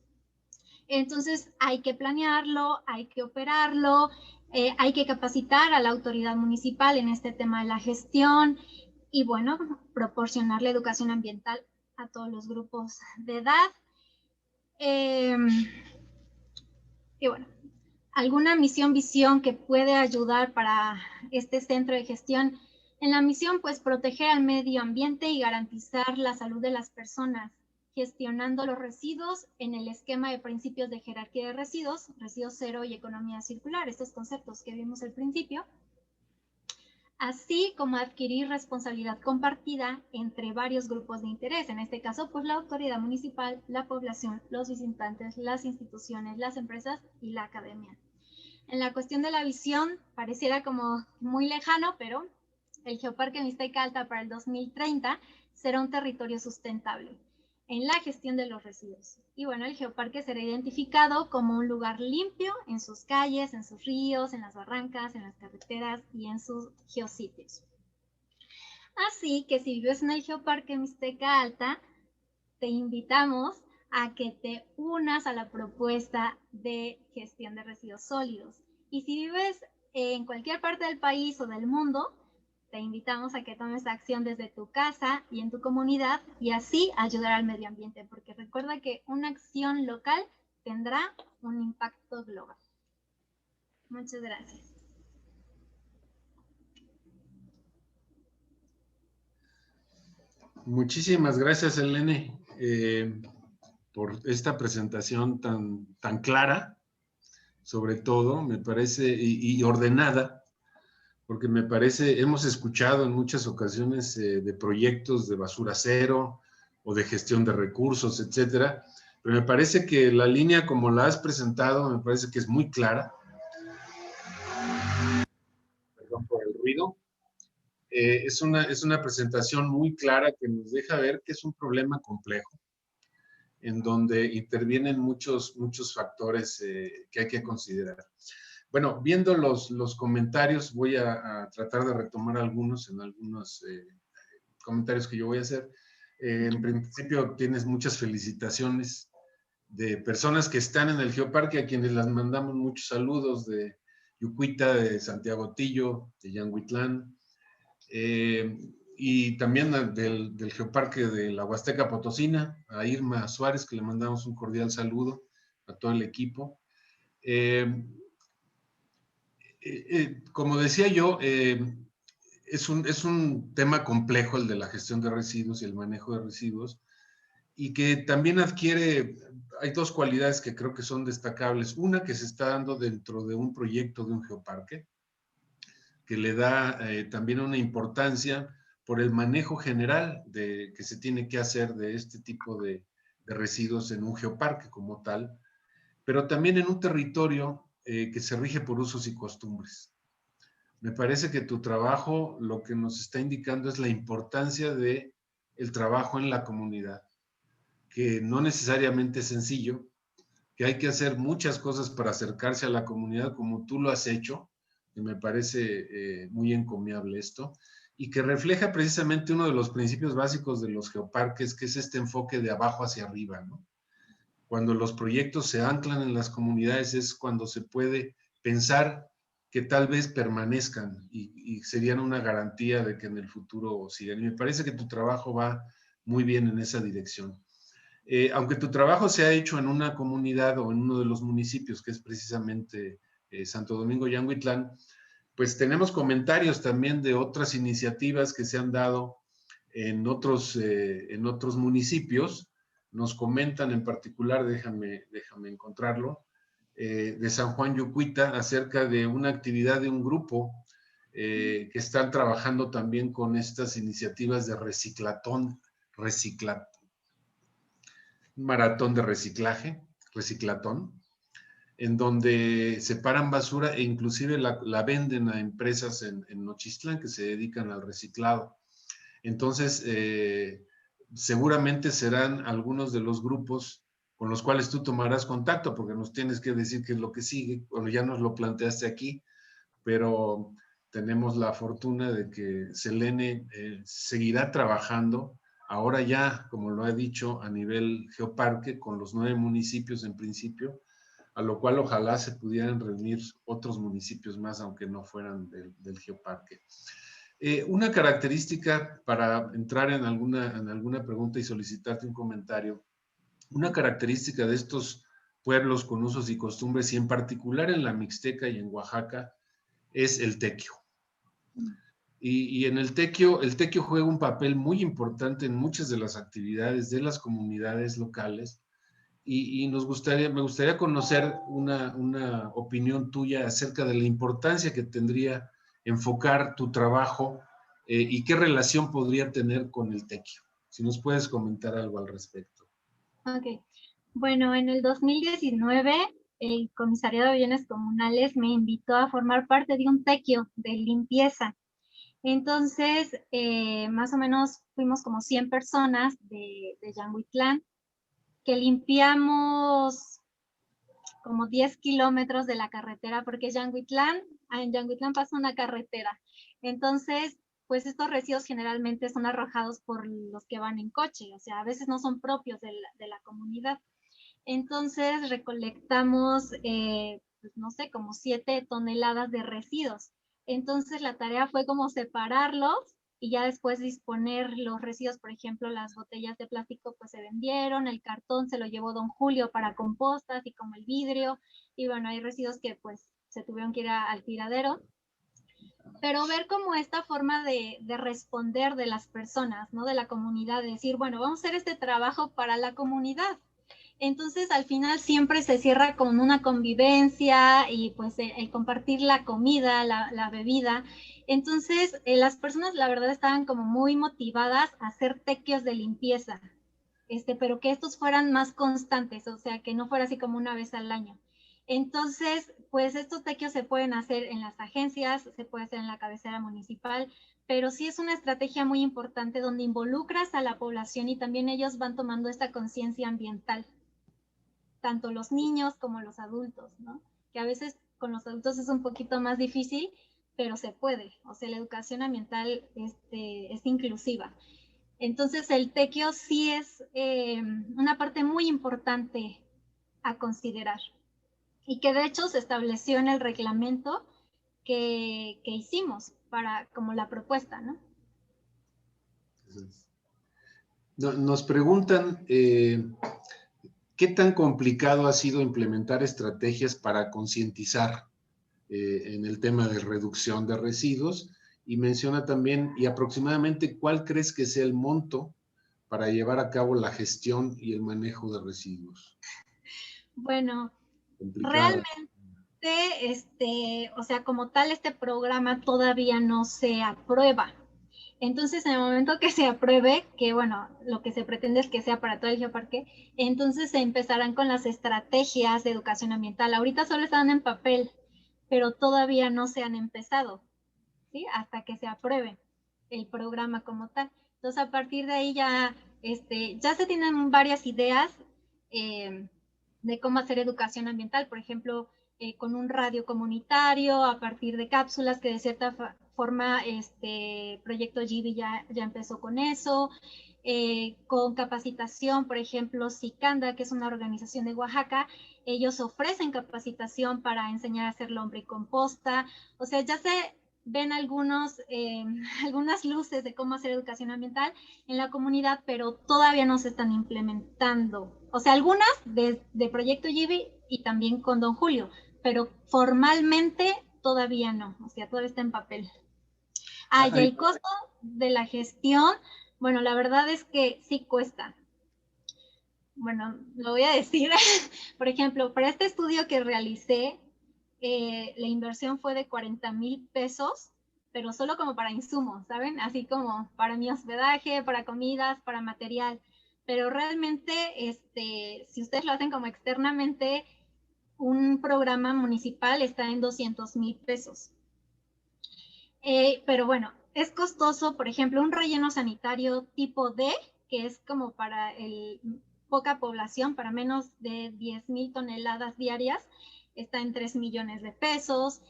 Entonces hay que planearlo, hay que operarlo, hay que capacitar a la autoridad municipal en este tema de la gestión y bueno, proporcionar la educación ambiental a todos los grupos de edad. Y bueno, alguna visión que puede ayudar para este centro de gestión. En la misión, pues proteger al medio ambiente y garantizar la salud de las personas, gestionando los residuos en el esquema de principios de jerarquía de residuos, residuos cero y economía circular, estos conceptos que vimos al principio, así como adquirir responsabilidad compartida entre varios grupos de interés, en este caso, pues la autoridad municipal, la población, los visitantes, las instituciones, las empresas y la academia. En la cuestión de la visión, pareciera como muy lejano, pero el Geoparque Mixteca Alta para el 2030 será un territorio sustentable en la gestión de los residuos. Y bueno, el geoparque será identificado como un lugar limpio en sus calles, en sus ríos, en las barrancas, en las carreteras y en sus geositios. Así que si vives en el Geoparque Mixteca Alta, te invitamos a que te unas a la propuesta de gestión de residuos sólidos. Y si vives en cualquier parte del país o del mundo, te invitamos a que tomes acción desde tu casa y en tu comunidad y así ayudar al medio ambiente, porque recuerda que una acción local tendrá un impacto global. Muchas gracias. Muchísimas gracias, Elene, por esta presentación tan clara, sobre todo, me parece, y ordenada, porque me parece, hemos escuchado en muchas ocasiones de proyectos de basura cero o de gestión de recursos, etcétera, pero me parece que la línea como la has presentado, me parece que es muy clara. Perdón por el ruido. Es una presentación muy clara que nos deja ver que es un problema complejo, en donde intervienen muchos factores que hay que considerar. Bueno, viendo los comentarios, voy a tratar de retomar algunos comentarios que yo voy a hacer. En principio, tienes muchas felicitaciones de personas que están en el Geoparque, a quienes les mandamos muchos saludos de Yucuita, de Santiago Tillo, de Yanguitlán, y también del Geoparque de la Huasteca Potosina, a Irma Suárez, que le mandamos un cordial saludo a todo el equipo. Como decía yo, es un tema complejo el de la gestión de residuos y el manejo de residuos, y que también hay dos cualidades que creo que son destacables. Una que se está dando dentro de un proyecto de un geoparque, que le da también una importancia por el manejo general que se tiene que hacer de este tipo de residuos en un geoparque como tal, pero también en un territorio que se rige por usos y costumbres. Me parece que tu trabajo lo que nos está indicando es la importancia de el trabajo en la comunidad, que no necesariamente es sencillo, que hay que hacer muchas cosas para acercarse a la comunidad como tú lo has hecho, que me parece muy encomiable esto, y que refleja precisamente uno de los principios básicos de los geoparques, que es este enfoque de abajo hacia arriba, ¿no? Cuando los proyectos se anclan en las comunidades es cuando se puede pensar que tal vez permanezcan y serían una garantía de que en el futuro sigan. Y me parece que tu trabajo va muy bien en esa dirección. Aunque tu trabajo se ha hecho en una comunidad o en uno de los municipios, que es precisamente Santo Domingo Yanguitlán, pues tenemos comentarios también de otras iniciativas que se han dado en otros municipios. Nos comentan en particular, déjame encontrarlo, de San Juan Yucuita, acerca de una actividad de un grupo que están trabajando también con estas iniciativas de reciclatón, maratón de reciclatón, en donde separan basura e inclusive la venden a empresas en Nochistlán que se dedican al reciclado. Entonces, seguramente serán algunos de los grupos con los cuales tú tomarás contacto, porque nos tienes que decir qué es lo que sigue. Bueno, ya nos lo planteaste aquí, pero tenemos la fortuna de que Selene seguirá trabajando, ahora ya, como lo ha dicho, a nivel geoparque, con los 9 municipios en principio, a lo cual ojalá se pudieran reunir otros municipios más, aunque no fueran del geoparque. Una característica, para entrar en alguna pregunta y solicitarte un comentario, una característica de estos pueblos con usos y costumbres, y en particular en la Mixteca y en Oaxaca, es el tequio. Y en el tequio juega un papel muy importante en muchas de las actividades de las comunidades locales, y me gustaría conocer una opinión tuya acerca de la importancia que tendría enfocar tu trabajo y qué relación podría tener con el tequio. Si nos puedes comentar algo al respecto. Ok. Bueno, en el 2019, el Comisariado de Bienes Comunales me invitó a formar parte de un tequio de limpieza. Entonces, más o menos fuimos como 100 personas de Yanguitlán, que limpiamos como 10 kilómetros de la carretera, porque en Yanguitlán pasa una carretera. Entonces, pues estos residuos generalmente son arrojados por los que van en coche, o sea, a veces no son propios de la comunidad. Entonces, recolectamos, pues, no sé, como 7 toneladas de residuos. Entonces, la tarea fue como separarlos y ya después disponer los residuos. Por ejemplo, las botellas de plástico pues se vendieron, el cartón se lo llevó don Julio para composta, así como el vidrio, y bueno, hay residuos que pues se tuvieron que ir al tiradero. Pero ver como esta forma de responder de las personas, ¿no? De la comunidad, de decir, bueno, vamos a hacer este trabajo para la comunidad. Entonces, al final siempre se cierra con una convivencia y pues el compartir la comida, la bebida. Entonces, las personas la verdad estaban como muy motivadas a hacer tequios de limpieza, pero que estos fueran más constantes, o sea, que no fuera así como una vez al año. Entonces, pues estos tequios se pueden hacer en las agencias, se puede hacer en la cabecera municipal, pero sí es una estrategia muy importante donde involucras a la población y también ellos van tomando esta conciencia ambiental, tanto los niños como los adultos, ¿no? Que a veces con los adultos es un poquito más difícil, pero se puede. O sea, la educación ambiental es inclusiva. Entonces, el tequio sí es una parte muy importante a considerar y que de hecho se estableció en el reglamento que hicimos para como la propuesta, ¿no? Nos preguntan qué tan complicado ha sido implementar estrategias para concientizar en el tema de reducción de residuos, y menciona también, y aproximadamente, ¿cuál crees que sea el monto para llevar a cabo la gestión y el manejo de residuos? Bueno, Complicado. realmente, o sea, como tal, este programa todavía no se aprueba. Entonces, en el momento que se apruebe, que bueno, lo que se pretende es que sea para todo el geoparque, entonces se empezarán con las estrategias de educación ambiental. Ahorita solo están en papel, pero todavía no se han empezado, ¿sí? Hasta que se apruebe el programa como tal. Entonces, a partir de ahí ya se tienen varias ideas de cómo hacer educación ambiental, por ejemplo, con un radio comunitario, a partir de cápsulas que de cierta forma Proyecto Gibi ya empezó con eso, con capacitación, por ejemplo, Sicanda, que es una organización de Oaxaca, ellos ofrecen capacitación para enseñar a hacer lombricomposta, o sea, ya se ven algunas luces de cómo hacer educación ambiental en la comunidad, pero todavía no se están implementando. O sea, algunas de Proyecto Gibi y también con Don Julio, pero formalmente todavía no, o sea, todavía está en papel. Y el costo de la gestión, bueno, la verdad es que sí cuesta. Bueno, lo voy a decir. Por ejemplo, para este estudio que realicé, la inversión fue de 40,000 pesos, pero solo como para insumos, ¿saben? Así como para mi hospedaje, para comidas, para material. Pero realmente, si ustedes lo hacen como externamente, un programa municipal está en 200,000 pesos. Pero bueno, es costoso, por ejemplo, un relleno sanitario tipo D, que es como para poca población, para menos de 10,000 toneladas diarias, está en 3 millones de pesos.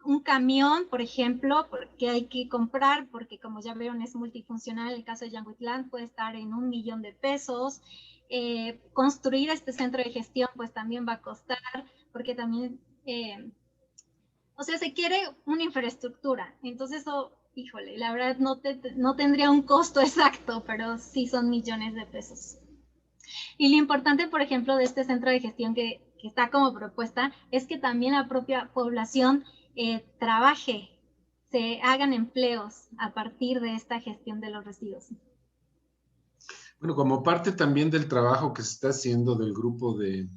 Un camión, por ejemplo, que hay que comprar, porque como ya vieron es multifuncional, el caso de Yanguitlán puede estar en 1 millón de pesos. Construir este centro de gestión pues también va a costar, porque también o sea, se quiere una infraestructura. Entonces, híjole, la verdad no tendría un costo exacto, pero sí son millones de pesos. Y lo importante, por ejemplo, de este centro de gestión que está como propuesta, es que también la propia población trabaje, se hagan empleos a partir de esta gestión de los residuos. Bueno, como parte también del trabajo que se está haciendo del grupo de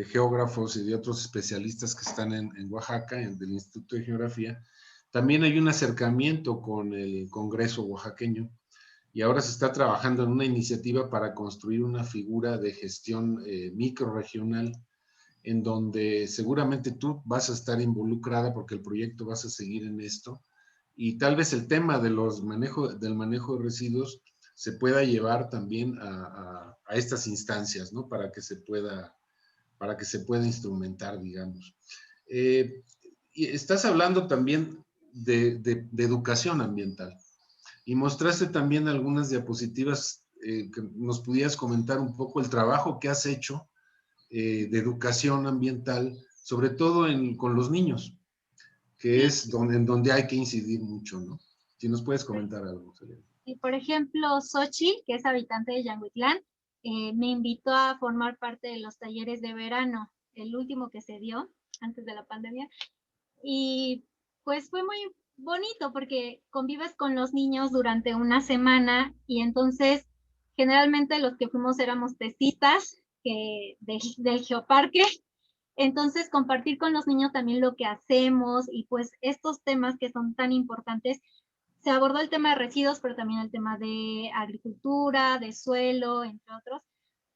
geógrafos y de otros especialistas que están en Oaxaca, del Instituto de Geografía, también hay un acercamiento con el Congreso oaxaqueño y ahora se está trabajando en una iniciativa para construir una figura de gestión microrregional en donde seguramente tú vas a estar involucrada porque el proyecto vas a seguir en esto y tal vez el tema de del manejo de residuos se pueda llevar también a estas instancias, ¿no? Para que se pueda instrumentar, digamos. Y estás hablando también de educación ambiental y mostraste también algunas diapositivas que nos pudieras comentar un poco el trabajo que has hecho de educación ambiental, sobre todo con los niños, que es en donde hay que incidir mucho, ¿no? Si nos puedes comentar algo, Selena. Y por ejemplo, Xochitl, que es habitante de Yanguitlán, me invitó a formar parte de los talleres de verano, el último que se dio antes de la pandemia. Y pues fue muy bonito porque convives con los niños durante una semana y entonces generalmente los que fuimos éramos tesistas del geoparque. Entonces compartir con los niños también lo que hacemos y pues estos temas que son tan importantes. Se abordó el tema de residuos, pero también el tema de agricultura, de suelo, entre otros.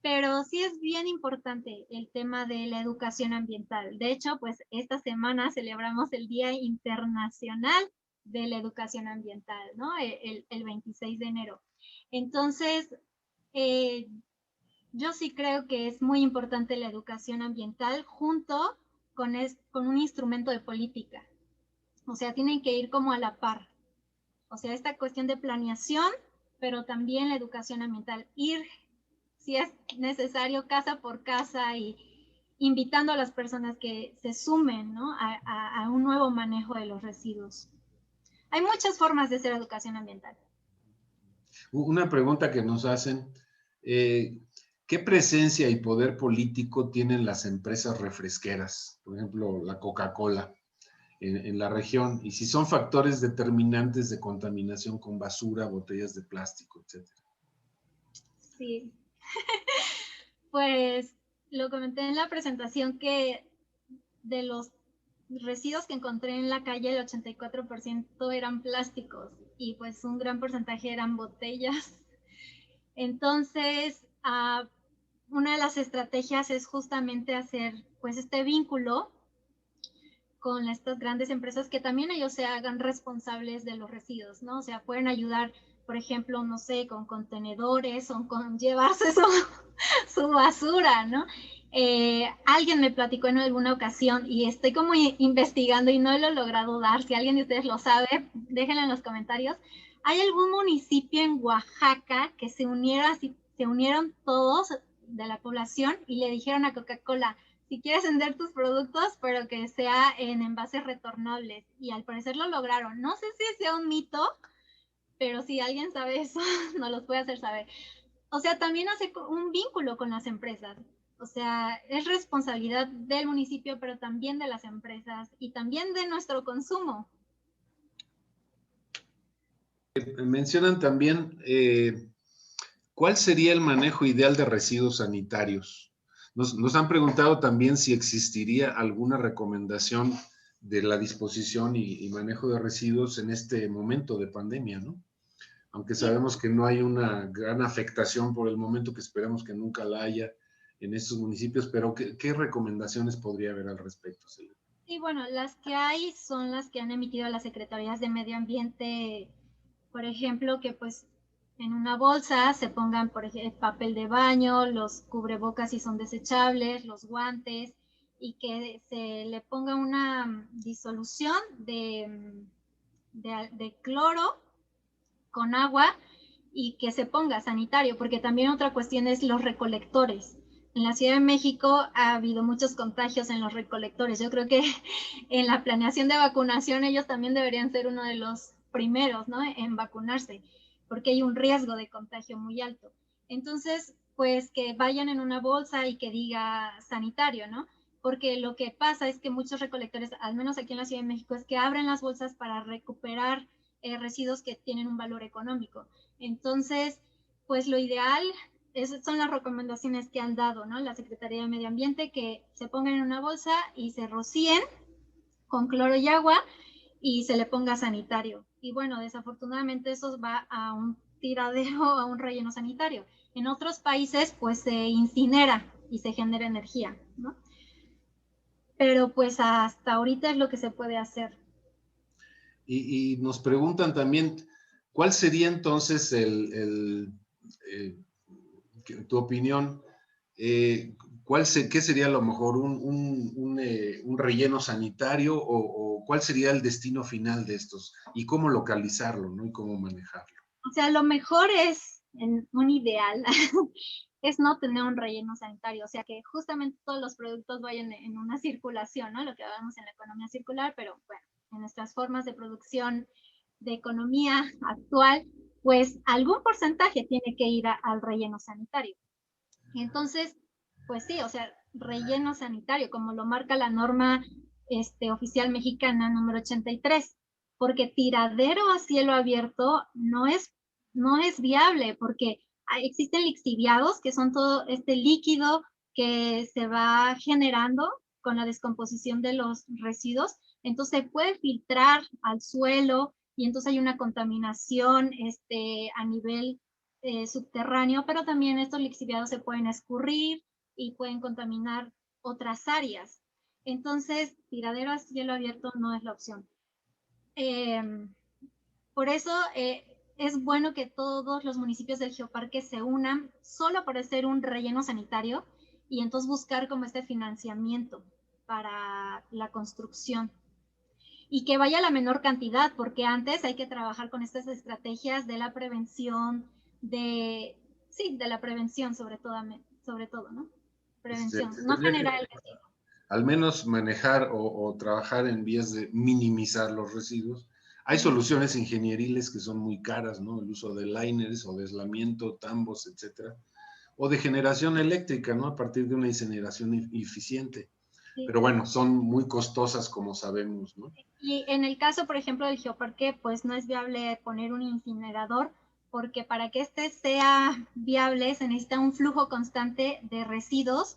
Pero sí es bien importante el tema de la educación ambiental. De hecho, pues esta semana celebramos el Día Internacional de la Educación Ambiental, ¿no? El 26 de enero. Entonces, yo sí creo que es muy importante la educación ambiental junto con un instrumento de política. O sea, tienen que ir como a la par. O sea, esta cuestión de planeación, pero también la educación ambiental. Ir, si es necesario, casa por casa y invitando a las personas que se sumen, ¿no? a un nuevo manejo de los residuos. Hay muchas formas de hacer educación ambiental. Una pregunta que nos hacen, ¿qué presencia y poder político tienen las empresas refresqueras? Por ejemplo, la Coca-Cola en la región, y si son factores determinantes de contaminación con basura, botellas de plástico, etcétera. Sí. Pues lo comenté en la presentación que de los residuos que encontré en la calle, el 84% eran plásticos y pues un gran porcentaje eran botellas. Entonces, una de las estrategias es justamente hacer pues este vínculo con estas grandes empresas, que también ellos se hagan responsables de los residuos, ¿no? O sea, pueden ayudar, por ejemplo, no sé, con contenedores o con llevarse su basura, ¿no? Alguien me platicó en alguna ocasión y estoy como investigando y no lo he logrado dar. Si alguien de ustedes lo sabe, déjenlo en los comentarios. ¿Hay algún municipio en Oaxaca que se unieron todos de la población y le dijeron a Coca-Cola: si quieres vender tus productos, pero que sea en envases retornables? Y al parecer lo lograron. No sé si sea un mito, pero si alguien sabe eso, nos los puede hacer saber. O sea, también hace un vínculo con las empresas. O sea, es responsabilidad del municipio, pero también de las empresas y también de nuestro consumo. Mencionan también cuál sería el manejo ideal de residuos sanitarios. Nos han preguntado también si existiría alguna recomendación de la disposición y manejo de residuos en este momento de pandemia, ¿no? Aunque sabemos que no hay una gran afectación por el momento, que esperamos que nunca la haya en estos municipios, pero ¿qué recomendaciones podría haber al respecto, Selena? Sí, bueno, las que hay son las que han emitido las secretarías de Medio Ambiente, por ejemplo, que pues en una bolsa se pongan, por ejemplo, papel de baño, los cubrebocas si son desechables, los guantes, y que se le ponga una disolución de cloro con agua y que se ponga sanitario, porque también otra cuestión es los recolectores. En la Ciudad de México ha habido muchos contagios en los recolectores. Yo creo que en la planeación de vacunación ellos también deberían ser uno de los primeros, ¿no?, en vacunarse, porque hay un riesgo de contagio muy alto. Entonces, pues que vayan en una bolsa y que diga sanitario, ¿no? Porque lo que pasa es que muchos recolectores, al menos aquí en la Ciudad de México, es que abren las bolsas para recuperar residuos que tienen un valor económico. Entonces, pues lo ideal son las recomendaciones que han dado, ¿no?, la Secretaría de Medio Ambiente, que se pongan en una bolsa y se rocíen con cloro y agua y se le ponga sanitario. Y bueno, desafortunadamente eso va a un tiradero, a un relleno sanitario. En otros países, pues se incinera y se genera energía, ¿no? Pero pues hasta ahorita es lo que se puede hacer. Y nos preguntan también, ¿cuál sería entonces tu opinión? ¿Qué sería a lo mejor un relleno sanitario o cuál sería el destino final de estos y cómo localizarlo, ¿no? Y cómo manejarlo. O sea, lo mejor es, en un ideal, es no tener un relleno sanitario, o sea, que justamente todos los productos vayan en una circulación, ¿no? Lo que hablamos en la economía circular, pero bueno, en nuestras formas de producción de economía actual, pues algún porcentaje tiene que ir al relleno sanitario. Entonces, pues sí, o sea, relleno sanitario, como lo marca la norma oficial mexicana número 83, porque tiradero a cielo abierto no es viable, porque existen lixiviados, que son todo este líquido que se va generando con la descomposición de los residuos, entonces puede filtrar al suelo y entonces hay una contaminación a nivel subterráneo, pero también estos lixiviados se pueden escurrir y pueden contaminar otras áreas. Entonces, tiradero a cielo abierto no es la opción. Por eso es bueno que todos los municipios del Geoparque se unan solo para hacer un relleno sanitario y entonces buscar como este financiamiento para la construcción. Y que vaya la menor cantidad, porque antes hay que trabajar con estas estrategias de la prevención, de la prevención sobre todo, ¿no? Prevención, no generar el residuo. Al menos manejar o trabajar en vías de minimizar los residuos. Hay soluciones ingenieriles que son muy caras, ¿no? El uso de liners o de aislamiento, tambos, etcétera. O de generación eléctrica, ¿no? A partir de una incineración eficiente. Sí. Pero bueno, son muy costosas, como sabemos, ¿no? Y en el caso, por ejemplo, del Geoparque, pues no es viable poner un incinerador, porque para que este sea viable se necesita un flujo constante de residuos,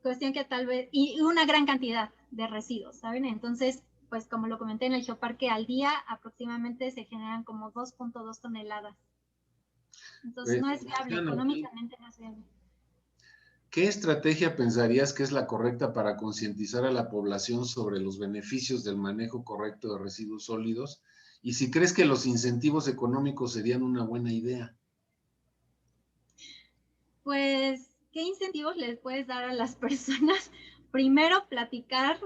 cuestión que tal vez, y una gran cantidad. de residuos, ¿saben? Entonces, pues como lo comenté en el Geoparque, al día aproximadamente se generan como 2.2 toneladas. Entonces no es viable, económicamente no es viable. ¿Qué estrategia pensarías que es la correcta para concientizar a la población sobre los beneficios del manejo correcto de residuos sólidos? Y si crees que los incentivos económicos serían una buena idea. Pues, ¿qué incentivos les puedes dar a las personas? Primero, platicar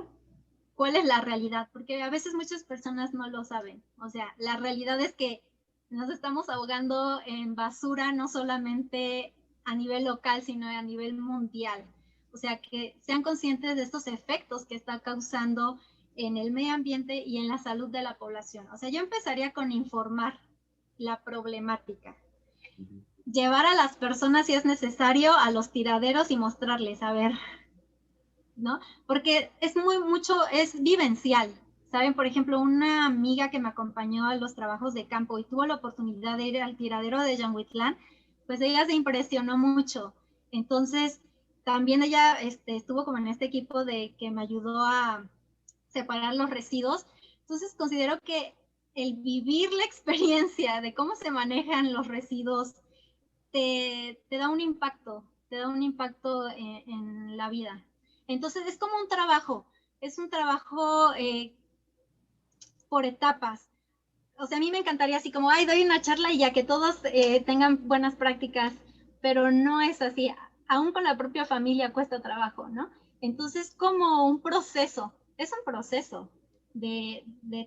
cuál es la realidad, porque a veces muchas personas no lo saben. O sea, la realidad es que nos estamos ahogando en basura, no solamente a nivel local, sino a nivel mundial. O sea, que sean conscientes de estos efectos que está causando en el medio ambiente y en la salud de la población. O sea, yo empezaría con informar la problemática. Llevar a las personas, si es necesario, a los tiraderos y mostrarles, a ver, ¿no? Porque es es vivencial. ¿Saben? Por ejemplo, una amiga que me acompañó a los trabajos de campo y tuvo la oportunidad de ir al tiradero de Yanguitlán, pues ella se impresionó mucho. Entonces, también ella estuvo como en este equipo de que me ayudó a separar los residuos. Entonces, considero que el vivir la experiencia de cómo se manejan los residuos te da un impacto, en la vida. Entonces es como un trabajo, es un trabajo por etapas. O sea, a mí me encantaría así como, ay, doy una charla y ya que todos tengan buenas prácticas, pero no es así. Aún con la propia familia cuesta trabajo, ¿no? Entonces, como un proceso, es un proceso de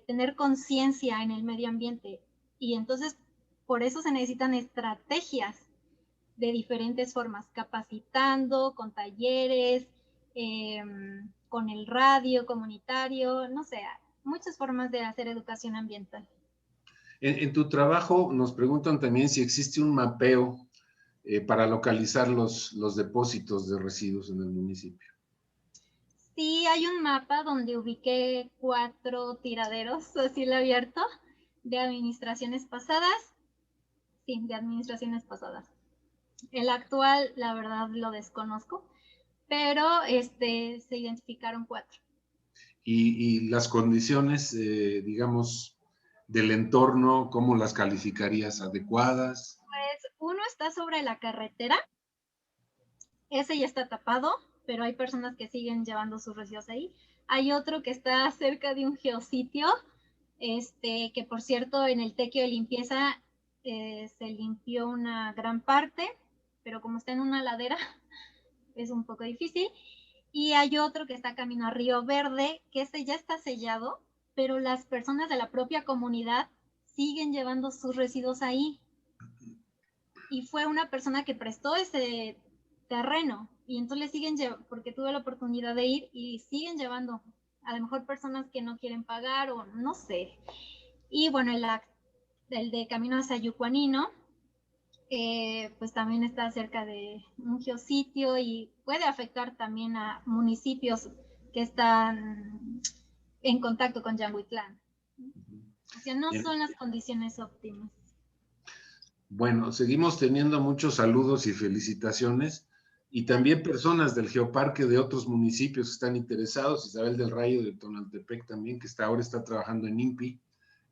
tener conciencia en el medio ambiente. Y entonces, por eso se necesitan estrategias de diferentes formas, capacitando, con talleres, con el radio comunitario, no sé, muchas formas de hacer educación ambiental. En tu trabajo nos preguntan también si existe un mapeo para localizar los depósitos de residuos en el municipio. Sí, hay un mapa donde ubiqué 4 tiraderos a cielo abierto de administraciones pasadas. Sí, de administraciones pasadas. El actual, la verdad, lo desconozco, pero se identificaron 4. Y las condiciones, digamos, del entorno, ¿cómo las calificarías? ¿Adecuadas? Pues uno está sobre la carretera, ese ya está tapado, pero hay personas que siguen llevando sus residuos ahí. Hay otro que está cerca de un geositio, que por cierto en el tequio de limpieza se limpió una gran parte, pero como está en una ladera es un poco difícil. Y hay otro que está camino a Río Verde, que ese ya está sellado, pero las personas de la propia comunidad siguen llevando sus residuos ahí. Y fue una persona que prestó ese terreno y entonces siguen llevando, porque tuve la oportunidad de ir y siguen llevando, a lo mejor personas que no quieren pagar o no sé. Y bueno, el de Camino hacia Yucuanino, pues también está cerca de un geositio y puede afectar también a municipios que están en contacto con Yanguitlán. O sea, no son las condiciones óptimas. Bueno, seguimos teniendo muchos saludos y felicitaciones y también personas del Geoparque de otros municipios que están interesados. Isabel del Rayo de Tonaltepec también, que ahora está trabajando en INPI,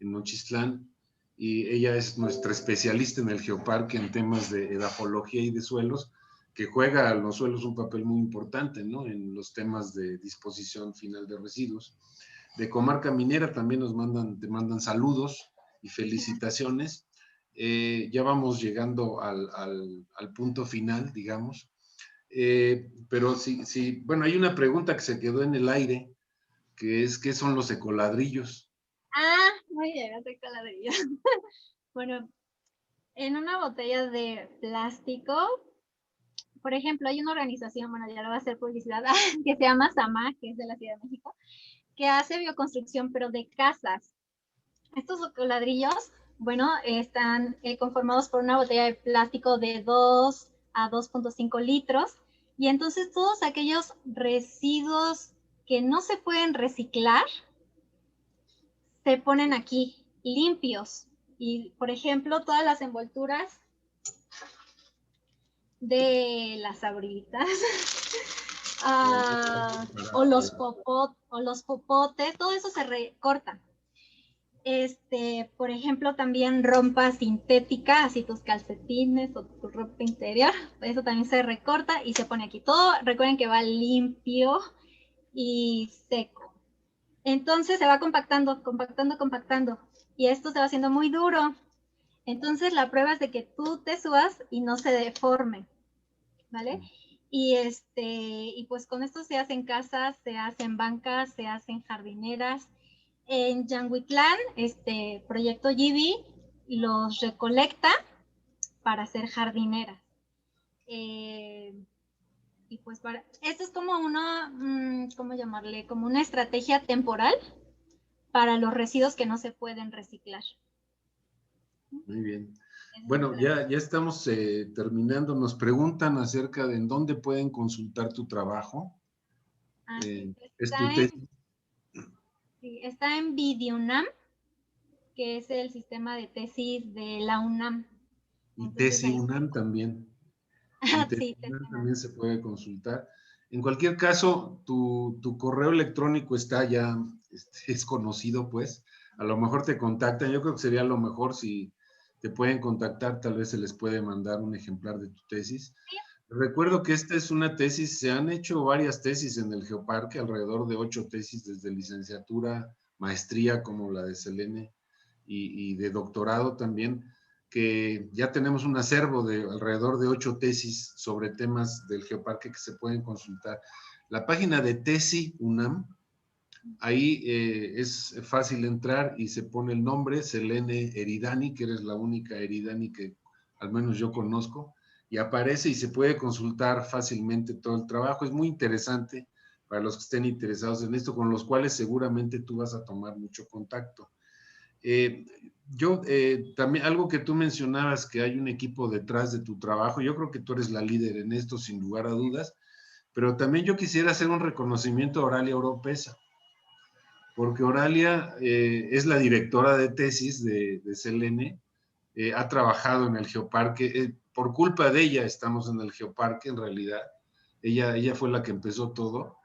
en Nochistlán, y ella es nuestra especialista en el Geoparque en temas de edafología y de suelos, que juega a los suelos un papel muy importante, ¿no? En los temas de disposición final de residuos. De Comarca Minera también te mandan saludos y felicitaciones. Ya vamos llegando al punto final, digamos. Pero sí, bueno, hay una pregunta que se quedó en el aire, que es, ¿qué son los ecoladrillos? Ah, muy bien, ecoladrillo. Bueno, en una botella de plástico, por ejemplo, hay una organización, bueno, ya lo voy a hacer publicidad, que se llama SAMA, que es de la Ciudad de México, que hace bioconstrucción, pero de casas. Estos ladrillos, bueno, están conformados por una botella de plástico de 2 a 2.5 litros. Y entonces todos aquellos residuos que no se pueden reciclar se ponen aquí limpios. Y, por ejemplo, todas las envolturas de las abritas. o los popotes, todo eso se recorta. Por ejemplo, también ropa sintética, así tus calcetines o tu ropa interior, eso también se recorta y se pone aquí. Todo, recuerden que va limpio y seco. Entonces se va compactando, compactando, compactando. Y esto se va haciendo muy duro. Entonces la prueba es de que tú te subas y no se deforme, ¿vale? Y pues con esto se hacen casas, se hacen bancas, se hacen jardineras. En Yanguitlán, Proyecto Gibi los recolecta para hacer jardineras. Y pues esto es como una, ¿cómo llamarle? Como una estrategia temporal para los residuos que no se pueden reciclar. Muy bien. Bueno, ya estamos terminando. Nos preguntan acerca de en dónde pueden consultar tu trabajo. Sí, ¿Es tu tesis? Sí, está en Vidiunam, que es el sistema de tesis de la UNAM. Y Tesi UNAM también. En Sí, UNAM también se puede consultar. En cualquier caso, tu correo electrónico está ya, es conocido, pues. A lo mejor te contactan. Yo creo que sería lo mejor si te pueden contactar, tal vez se les puede mandar un ejemplar de tu tesis. Recuerdo que esta es una tesis, se han hecho varias tesis en el Geoparque, alrededor de 8 tesis desde licenciatura, maestría como la de Selene y de doctorado también, que ya tenemos un acervo de alrededor de 8 tesis sobre temas del Geoparque que se pueden consultar. La página de Tesi UNAM, ahí es fácil entrar y se pone el nombre, Selene Eridani, que eres la única Eridani que al menos yo conozco, y aparece y se puede consultar fácilmente todo el trabajo. Es muy interesante para los que estén interesados en esto, con los cuales seguramente tú vas a tomar mucho contacto. También algo que tú mencionabas, que hay un equipo detrás de tu trabajo, yo creo que tú eres la líder en esto, sin lugar a dudas, pero también yo quisiera hacer un reconocimiento a Oralia Oropesa, porque Oralia es la directora de tesis de Selene, ha trabajado en el Geoparque, por culpa de ella estamos en el Geoparque en realidad, ella fue la que empezó todo,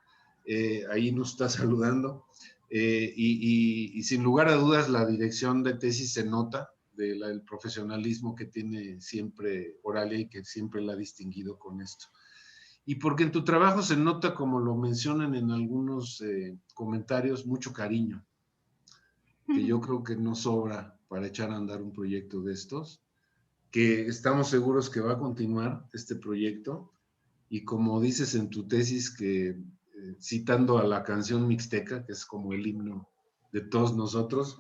ahí nos está saludando, y sin lugar a dudas la dirección de tesis se nota del profesionalismo que tiene siempre Oralia y que siempre la ha distinguido con esto. Y porque en tu trabajo se nota, como lo mencionan en algunos comentarios, mucho cariño, que yo creo que no sobra para echar a andar un proyecto de estos, que estamos seguros que va a continuar este proyecto, y como dices en tu tesis, que citando a la canción mixteca, que es como el himno de todos nosotros,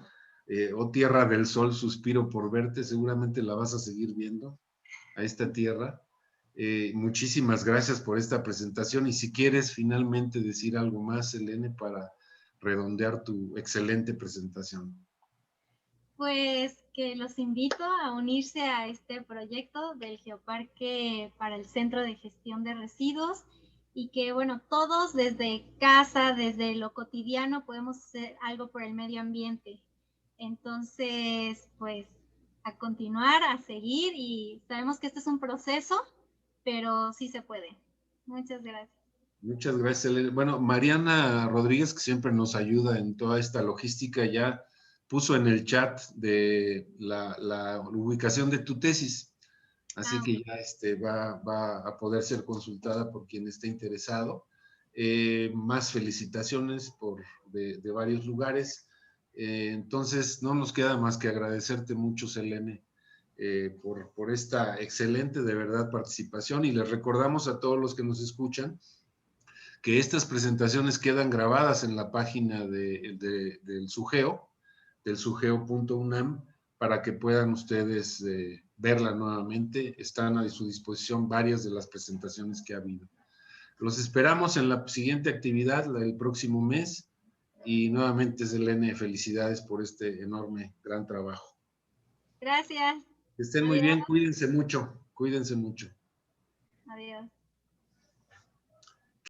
oh tierra del sol, suspiro por verte, seguramente la vas a seguir viendo, a esta tierra. Muchísimas gracias por esta presentación, y si quieres finalmente decir algo más, Selene, para redondear tu excelente presentación. Pues que los invito a unirse a este proyecto del Geoparque para el Centro de Gestión de Residuos, y que, bueno, todos desde casa, desde lo cotidiano, podemos hacer algo por el medio ambiente. Entonces, pues, a continuar, a seguir, y sabemos que este es un proceso, pero sí se puede. Muchas gracias. Muchas gracias, Selene. Bueno, Mariana Rodríguez, que siempre nos ayuda en toda esta logística, ya puso en el chat de la ubicación de tu tesis, así que ya va a poder ser consultada por quien esté interesado. Más felicitaciones de varios lugares. Entonces, no nos queda más que agradecerte mucho, Selene, por esta excelente, de verdad, participación, y les recordamos a todos los que nos escuchan que estas presentaciones quedan grabadas en la página del SUGEO, del sugeo.unam, para que puedan ustedes verla nuevamente. Están a su disposición varias de las presentaciones que ha habido. Los esperamos en la siguiente actividad, la del próximo mes, y nuevamente, Selene, felicidades por este enorme, gran trabajo. Gracias. Que estén muy Adiós. bien, cuídense mucho, cuídense mucho. Adiós.